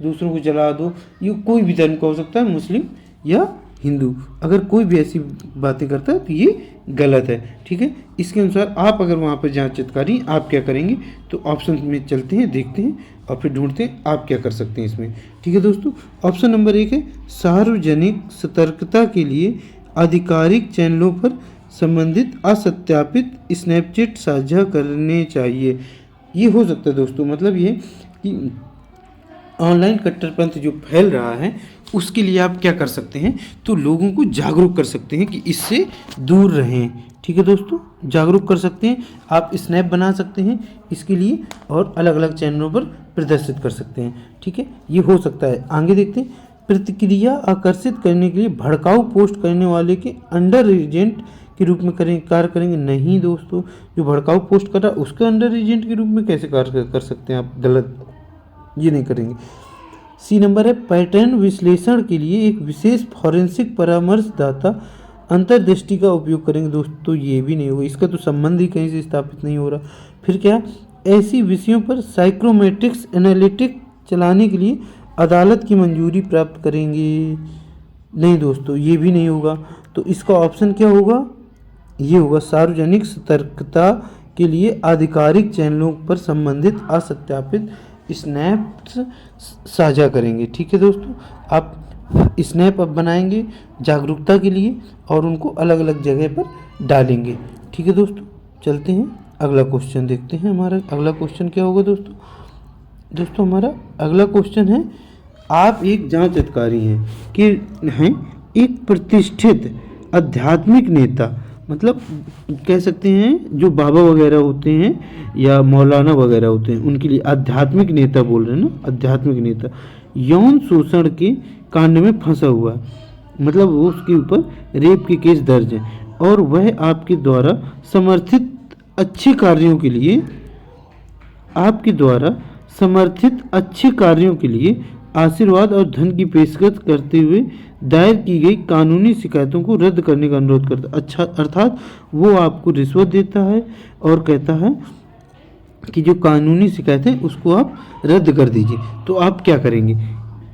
दूसरों को जला दो, ये कोई भी धर्म का हो सकता है, मुस्लिम या हिंदू। अगर कोई भी ऐसी बातें करता है तो ये गलत है, ठीक है। इसके अनुसार आप अगर वहाँ पर जांच चितकारी आप क्या करेंगे, तो ऑप्शन में चलते हैं, देखते हैं और फिर ढूंढते हैं आप क्या कर सकते हैं इसमें, ठीक है दोस्तों। ऑप्शन नंबर 1 है सार्वजनिक सतर्कता के लिए आधिकारिक चैनलों पर संबंधित असत्यापित स्नैपचैट साझा करने चाहिए। ये हो सकता है दोस्तों, मतलब ये कि ऑनलाइन कट्टरपंथ जो फैल रहा है उसके लिए आप क्या कर सकते हैं, तो लोगों को जागरूक कर सकते हैं कि इससे दूर रहें, ठीक है दोस्तों। जागरूक कर सकते हैं, आप स्नैप बना सकते हैं इसके लिए और अलग अलग चैनलों पर प्रदर्शित कर सकते हैं, ठीक है। ये हो सकता है। आगे देखते हैं, प्रतिक्रिया आकर्षित करने के लिए भड़काऊ पोस्ट करने वाले के अंडर एजेंट के रूप में कार्य करेंगे। नहीं दोस्तों, जो भड़काऊ पोस्ट कर रहा है उसके अंडर एजेंट के रूप में कैसे कार्य कर सकते हैं आप, गलत, ये नहीं करेंगे। सी नंबर है पैटर्न विश्लेषण के लिए एक विशेष फॉरेंसिक परामर्शदाता अंतर्दृष्टि का उपयोग करेंगे। दोस्तों ये भी नहीं होगा, इसका तो संबंध ही कहीं से स्थापित नहीं हो रहा। फिर क्या, ऐसी विषयों पर साइक्रोमेट्रिक्स एनालिटिक चलाने के लिए अदालत की मंजूरी प्राप्त करेंगे। नहीं दोस्तों, ये भी नहीं होगा। तो इसका ऑप्शन क्या होगा, ये होगा सार्वजनिक सतर्कता के लिए आधिकारिक चैनलों पर संबंधित असत्यापित स्नैप्स साझा करेंगे, ठीक है दोस्तों। आप स्नैप अब बनाएंगे जागरूकता के लिए और उनको अलग अलग जगह पर डालेंगे, ठीक है दोस्तों। चलते हैं अगला क्वेश्चन देखते हैं। हमारा अगला क्वेश्चन क्या होगा दोस्तों, हमारा अगला क्वेश्चन है, आप एक जांच अधिकारी हैं कि हैं एक प्रतिष्ठित आध्यात्मिक नेता, मतलब कह सकते हैं जो बाबा वगैरह होते हैं या मौलाना वगैरह होते हैं उनके लिए आध्यात्मिक नेता बोल रहे हैं ना, आध्यात्मिक नेता यौन शोषण के कांड में फंसा हुआ है, मतलब वो उसके ऊपर रेप के केस दर्ज हैं और वह आपके द्वारा समर्थित अच्छे कार्यों के लिए, आपके द्वारा समर्थित अच्छे कार्यों के लिए आशीर्वाद और धन की पेशकश करते हुए दायर की गई कानूनी शिकायतों को रद्द करने का अनुरोध करता है। अच्छा, अर्थात वो आपको रिश्वत देता है और कहता है कि जो कानूनी शिकायत है उसको आप रद्द कर दीजिए। तो आप क्या करेंगे,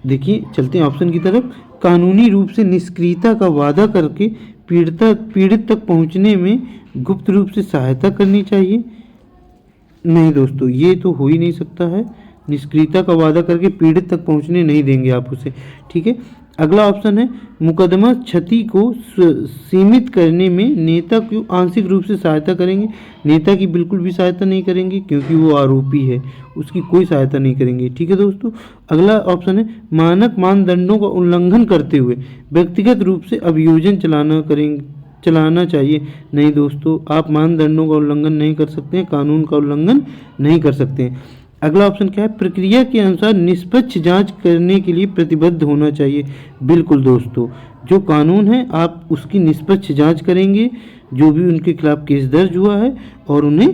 देखिए चलते हैं ऑप्शन की तरफ। कानूनी रूप से निष्क्रियता का वादा करके पीड़ित तक पहुंचने में गुप्त रूप से सहायता करनी चाहिए। नहीं दोस्तों, ये तो हो ही नहीं सकता है, निष्क्रियता का वादा करके पीड़ित तक पहुंचने नहीं देंगे आप उसे, ठीक है। अगला ऑप्शन है मुकदमा क्षति को सीमित करने में नेता को आंशिक रूप से सहायता करेंगे। नेता की बिल्कुल भी सहायता नहीं करेंगे क्योंकि वो आरोपी है, उसकी कोई सहायता नहीं करेंगे, ठीक है दोस्तों। अगला ऑप्शन है मानक मानदंडों का उल्लंघन करते हुए व्यक्तिगत रूप से अभियोजन चलाना चाहिए। नहीं दोस्तों, आप मानदंडों का उल्लंघन नहीं कर सकते हैं, कानून का उल्लंघन नहीं कर सकते हैं। अगला ऑप्शन क्या है, प्रक्रिया के अनुसार निष्पक्ष जांच करने के लिए प्रतिबद्ध होना चाहिए। बिल्कुल दोस्तों, जो कानून है आप उसकी निष्पक्ष जांच करेंगे, जो भी उनके खिलाफ केस दर्ज हुआ है और उन्हें,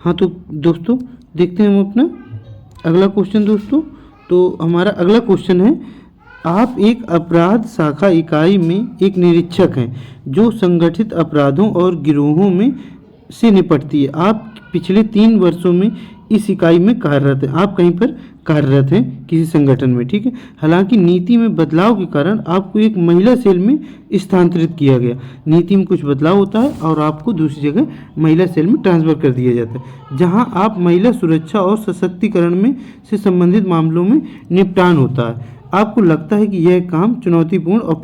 हाँ तो दोस्तों देखते हैं हम अपना अगला क्वेश्चन दोस्तों। तो हमारा अगला क्वेश्चन है, आप एक अपराध शाखा इकाई में एक निरीक्षक हैं जो संगठित अपराधों और गिरोहों में से निपटती है। आप पिछले 3 वर्षों में इस इकाई में कार्यरत हैं, आप कहीं पर कार्यरत हैं किसी संगठन में, ठीक है। हालांकि नीति में बदलाव के कारण आपको एक महिला सेल में स्थानांतरित किया गया। नीति में कुछ बदलाव होता है और आपको दूसरी जगह महिला सेल में ट्रांसफर कर दिया जाता है, जहां आप महिला सुरक्षा और सशक्तिकरण में से संबंधित मामलों में निपटान होता है। आपको लगता है कि यह काम चुनौतीपूर्ण और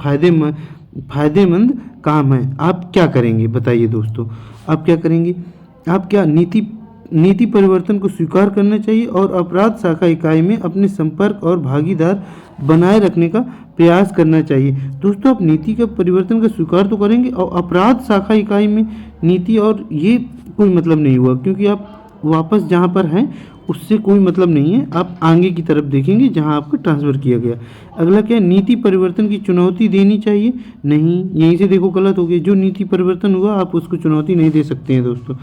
फायदेमंद काम है, आप क्या करेंगे बताइए दोस्तों, आप क्या करेंगे। आप क्या नीति परिवर्तन को स्वीकार करना चाहिए और अपराध शाखा इकाई में अपने संपर्क और भागीदार बनाए रखने का प्रयास करना चाहिए। दोस्तों, आप नीति का परिवर्तन का स्वीकार तो करेंगे और अपराध शाखा इकाई में नीति और ये कोई मतलब नहीं हुआ, क्योंकि आप वापस जहाँ पर हैं उससे कोई मतलब नहीं है, आप आगे की तरफ देखेंगे जहां आपको ट्रांसफ़र किया गया। अगला क्या, नीति परिवर्तन की चुनौती देनी चाहिए। नहीं, यहीं से देखो गलत हो गया, जो नीति परिवर्तन हुआ आप उसको चुनौती नहीं दे सकते हैं दोस्तों।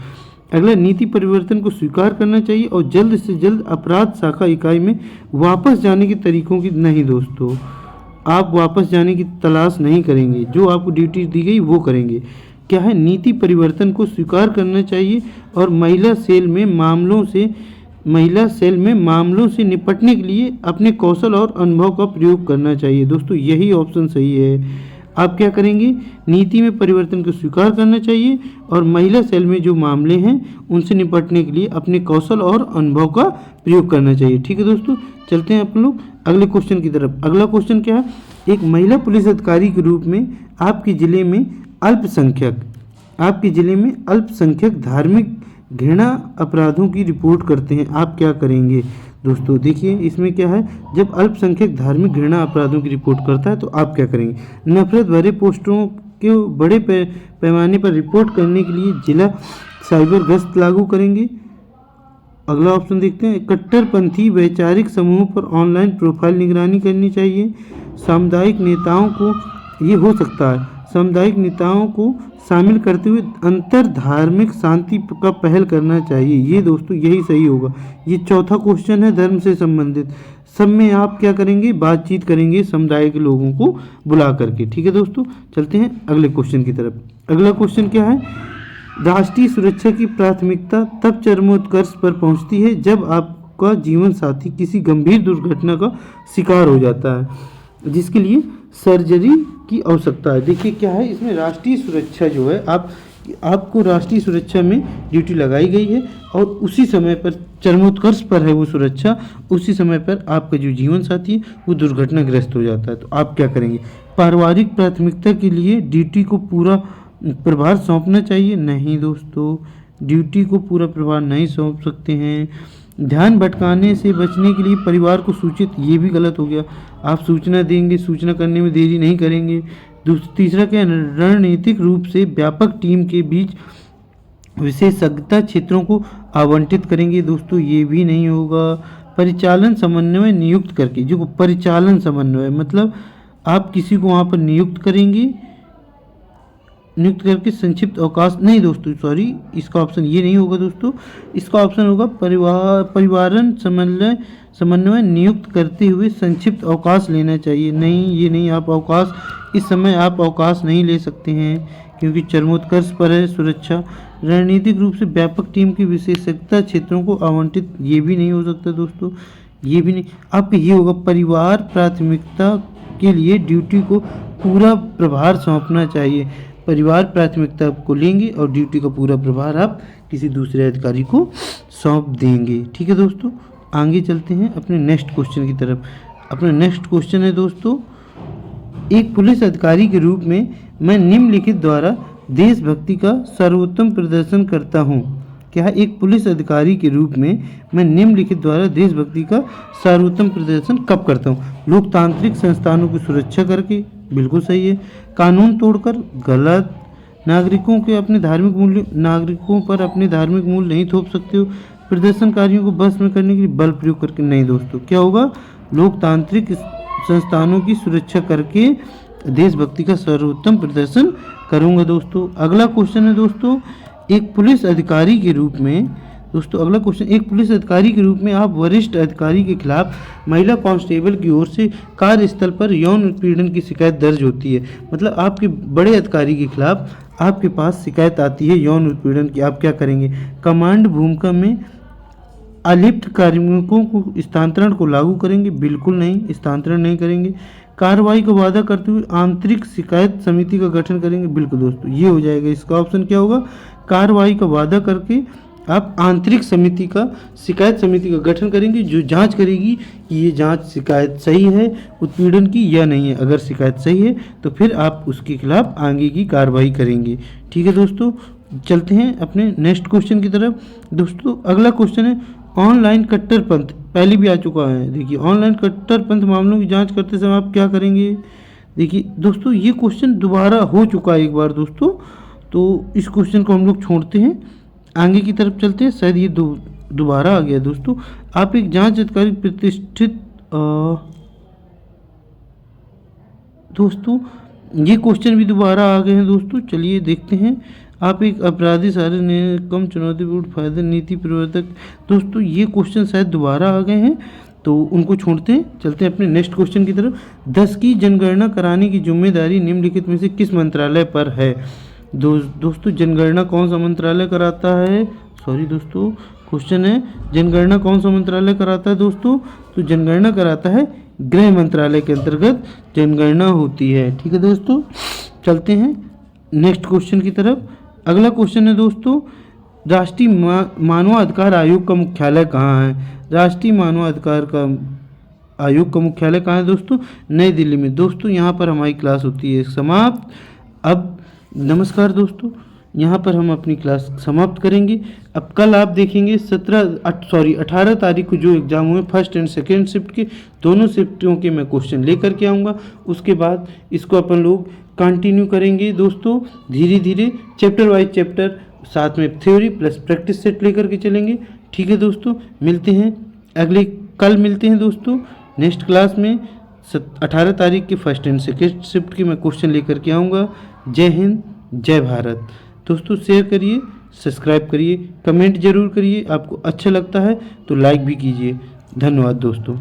अगला, नीति परिवर्तन को स्वीकार करना चाहिए और जल्द से जल्द अपराध शाखा इकाई में वापस जाने के तरीकों की, नहीं दोस्तों, आप वापस जाने की तलाश नहीं करेंगे, जो आपको ड्यूटी दी गई वो करेंगे। क्या है, नीति परिवर्तन को स्वीकार करना चाहिए और महिला सेल में मामलों से निपटने के लिए अपने कौशल और अनुभव का प्रयोग करना चाहिए। दोस्तों यही ऑप्शन सही है। आप क्या करेंगे, नीति में परिवर्तन को स्वीकार करना चाहिए और महिला सेल में जो मामले हैं उनसे निपटने के लिए अपने कौशल और अनुभव का प्रयोग करना चाहिए। ठीक है दोस्तों, चलते हैं अपन लोग अगले क्वेश्चन की तरफ। अगला क्वेश्चन क्या है, एक महिला पुलिस अधिकारी के रूप में आपके जिले में अल्पसंख्यक धार्मिक घृणा अपराधों की रिपोर्ट करते हैं, आप क्या करेंगे। दोस्तों देखिए इसमें क्या है, जब अल्पसंख्यक धार्मिक घृणा अपराधों की रिपोर्ट करता है तो आप क्या करेंगे, नफरत भरे पोस्टरों को बड़े पैमाने पर रिपोर्ट करने के लिए जिला साइबर गश्त लागू करेंगे। अगला ऑप्शन देखते हैं, कट्टरपंथी वैचारिक समूह पर ऑनलाइन प्रोफाइल निगरानी करनी चाहिए। सामुदायिक नेताओं को शामिल करते हुए अंतर धार्मिक शांति का पहल करना चाहिए। ये दोस्तों यही सही होगा। ये चौथा क्वेश्चन है धर्म से संबंधित। सब में आप क्या करेंगे, बातचीत करेंगे समुदाय के लोगों को बुला करके। ठीक है दोस्तों, चलते हैं अगले क्वेश्चन की तरफ। अगला क्वेश्चन क्या है, राष्ट्रीय सुरक्षा की प्राथमिकता तब चरमोत्कर्ष पर पहुंचती है जब आपका जीवन साथी किसी गंभीर दुर्घटना का शिकार हो जाता है जिसके लिए सर्जरी की आवश्यकता है। देखिए क्या है, इसमें राष्ट्रीय सुरक्षा जो है आपको राष्ट्रीय सुरक्षा में ड्यूटी लगाई गई है और उसी समय पर चरमोत्कर्ष पर है वो सुरक्षा, उसी समय पर आपका जो जीवन साथी है वो दुर्घटनाग्रस्त हो जाता है तो आप क्या करेंगे। पारिवारिक प्राथमिकता के लिए ड्यूटी को पूरा प्रभार सौंपना चाहिए, नहीं दोस्तों ड्यूटी को पूरा प्रभार नहीं सौंप सकते हैं। ध्यान भटकाने से बचने के लिए परिवार को सूचित, ये भी गलत हो गया, आप सूचना देंगे, सूचना करने में देरी नहीं करेंगे। तीसरा क्या, रणनीतिक रूप से व्यापक टीम के बीच विशेषज्ञता क्षेत्रों को आवंटित करेंगे, दोस्तों ये भी नहीं होगा। परिचालन समन्वय नियुक्त करके, जो परिचालन समन्वय मतलब आप किसी को वहाँ पर नियुक्त करके संक्षिप्त अवकाश, नहीं दोस्तों सॉरी, इसका ऑप्शन ये नहीं होगा दोस्तों, इसका ऑप्शन होगा परिवारन समन्वय नियुक्त करते हुए संक्षिप्त अवकाश लेना चाहिए। नहीं, ये नहीं, आप अवकाश इस समय आप अवकाश नहीं ले सकते हैं क्योंकि चरमोत्कर्ष पर है सुरक्षा। रणनीतिक रूप से व्यापक टीम की विशेषज्ञता क्षेत्रों को आवंटित, ये भी नहीं हो सकता दोस्तों, ये भी नहीं। आपका ये होगा, परिवार प्राथमिकता के लिए ड्यूटी को पूरा प्रभार सौंपना चाहिए। परिवार प्राथमिकता को लेंगे और ड्यूटी का पूरा प्रभार आप किसी दूसरे अधिकारी को सौंप देंगे। ठीक है दोस्तों, आगे चलते हैं अपने नेक्स्ट क्वेश्चन की तरफ। अपना नेक्स्ट क्वेश्चन है दोस्तों, एक पुलिस अधिकारी के रूप में मैं निम्नलिखित द्वारा देशभक्ति का सर्वोत्तम प्रदर्शन करता हूँ। क्या है, एक पुलिस अधिकारी के रूप में मैं निम्नलिखित द्वारा देशभक्ति का सर्वोत्तम प्रदर्शन कब करता हूँ। लोकतांत्रिक संस्थानों की सुरक्षा करके, बिल्कुल सही है। कानून तोड़कर, गलत। नागरिकों पर अपने धार्मिक मूल्य नहीं थोप सकते हो। प्रदर्शनकारियों को बस में करने के लिए बल प्रयोग करके, नहीं दोस्तों क्या होगा, लोकतांत्रिक संस्थानों की सुरक्षा करके देशभक्ति का सर्वोत्तम प्रदर्शन करूंगा दोस्तों। अगला क्वेश्चन है दोस्तों, एक पुलिस अधिकारी के रूप में, दोस्तों अगला क्वेश्चन, एक पुलिस अधिकारी के रूप में आप वरिष्ठ अधिकारी के खिलाफ महिला कांस्टेबल की ओर से कार्यस्थल पर यौन उत्पीड़न की शिकायत दर्ज होती है। मतलब आपके बड़े अधिकारी के खिलाफ आपके पास शिकायत आती है यौन उत्पीड़न की, आप क्या करेंगे। कमांड भूमिका में अलिप्त कार्मिकों को स्थानांतरण को लागू करेंगे, बिल्कुल नहीं, स्थानांतरण नहीं करेंगे। कार्रवाई का वादा करते हुए आंतरिक शिकायत समिति का गठन करेंगे, बिल्कुल दोस्तों ये हो जाएगा। इसका ऑप्शन क्या होगा, कार्रवाई का वादा करके आप आंतरिक शिकायत समिति का गठन करेंगे जो जांच करेगी कि ये जांच शिकायत सही है उत्पीड़न की या नहीं है। अगर शिकायत सही है तो फिर आप उसके खिलाफ आगे की कार्रवाई करेंगे। ठीक है दोस्तों, चलते हैं अपने नेक्स्ट क्वेश्चन की तरफ। दोस्तों अगला क्वेश्चन है, ऑनलाइन कट्टरपंथ, पहले भी आ चुका है। देखिए ऑनलाइन कट्टरपंथ मामलों की जांच करते समय आप क्या करेंगे। देखिए दोस्तों ये क्वेश्चन दोबारा हो चुका है एक बार दोस्तों, तो इस क्वेश्चन को हम लोग छोड़ते हैं, आगे की तरफ चलते हैं। शायद ये दोबारा आ गया दोस्तों। आप एक जांच अधिकारी प्रतिष्ठित, दोस्तों ये क्वेश्चन भी दोबारा आ गए हैं दोस्तों, चलिए देखते हैं। आप एक अपराधी सारे ने कम चुनौतीपूर्ण फायदे नीति प्रवर्तक, दोस्तों ये क्वेश्चन शायद दोबारा आ गए हैं तो उनको छोड़ते हैं, चलते हैं अपने नेक्स्ट क्वेश्चन की तरफ। 10 की जनगणना कराने की जिम्मेदारी निम्नलिखित में से किस मंत्रालय पर है। दोस्तों जनगणना कौन सा मंत्रालय कराता है? सॉरी दोस्तों, क्वेश्चन है जनगणना कौन सा मंत्रालय कराता है दोस्तों? तो जनगणना कराता है गृह मंत्रालय के अंतर्गत जनगणना होती है। ठीक है दोस्तों, चलते हैं नेक्स्ट क्वेश्चन की तरफ। अगला क्वेश्चन है दोस्तों, राष्ट्रीय मानवाधिकार आयोग का मुख्यालय कहाँ है? राष्ट्रीय मानवाधिकार का आयोग का मुख्यालय कहाँ है दोस्तों? नई दिल्ली में। दोस्तों यहाँ पर हमारी क्लास होती है समाप्त। अब नमस्कार दोस्तों, यहाँ पर हम अपनी क्लास समाप्त करेंगे। अब कल आप देखेंगे 18 तारीख को जो एग्ज़ाम हुए फर्स्ट एंड सेकेंड शिफ्ट के, दोनों शिफ्टों के मैं क्वेश्चन लेकर के आऊँगा। उसके बाद इसको अपन लोग कंटिन्यू करेंगे दोस्तों, धीरे धीरे चैप्टर वाइज चैप्टर, साथ में थ्योरी प्लस प्रैक्टिस सेट लेकर के चलेंगे। ठीक है दोस्तों, मिलते हैं कल मिलते हैं दोस्तों नेक्स्ट क्लास में। 18 तारीख के फर्स्ट एंड सेकेंड शिफ्ट की मैं क्वेश्चन लेकर के आऊँगा। जय हिंद, जय भारत। दोस्तों शेयर करिए, सब्सक्राइब करिए, कमेंट जरूर करिए। आपको अच्छा लगता है तो लाइक भी कीजिए। धन्यवाद दोस्तों।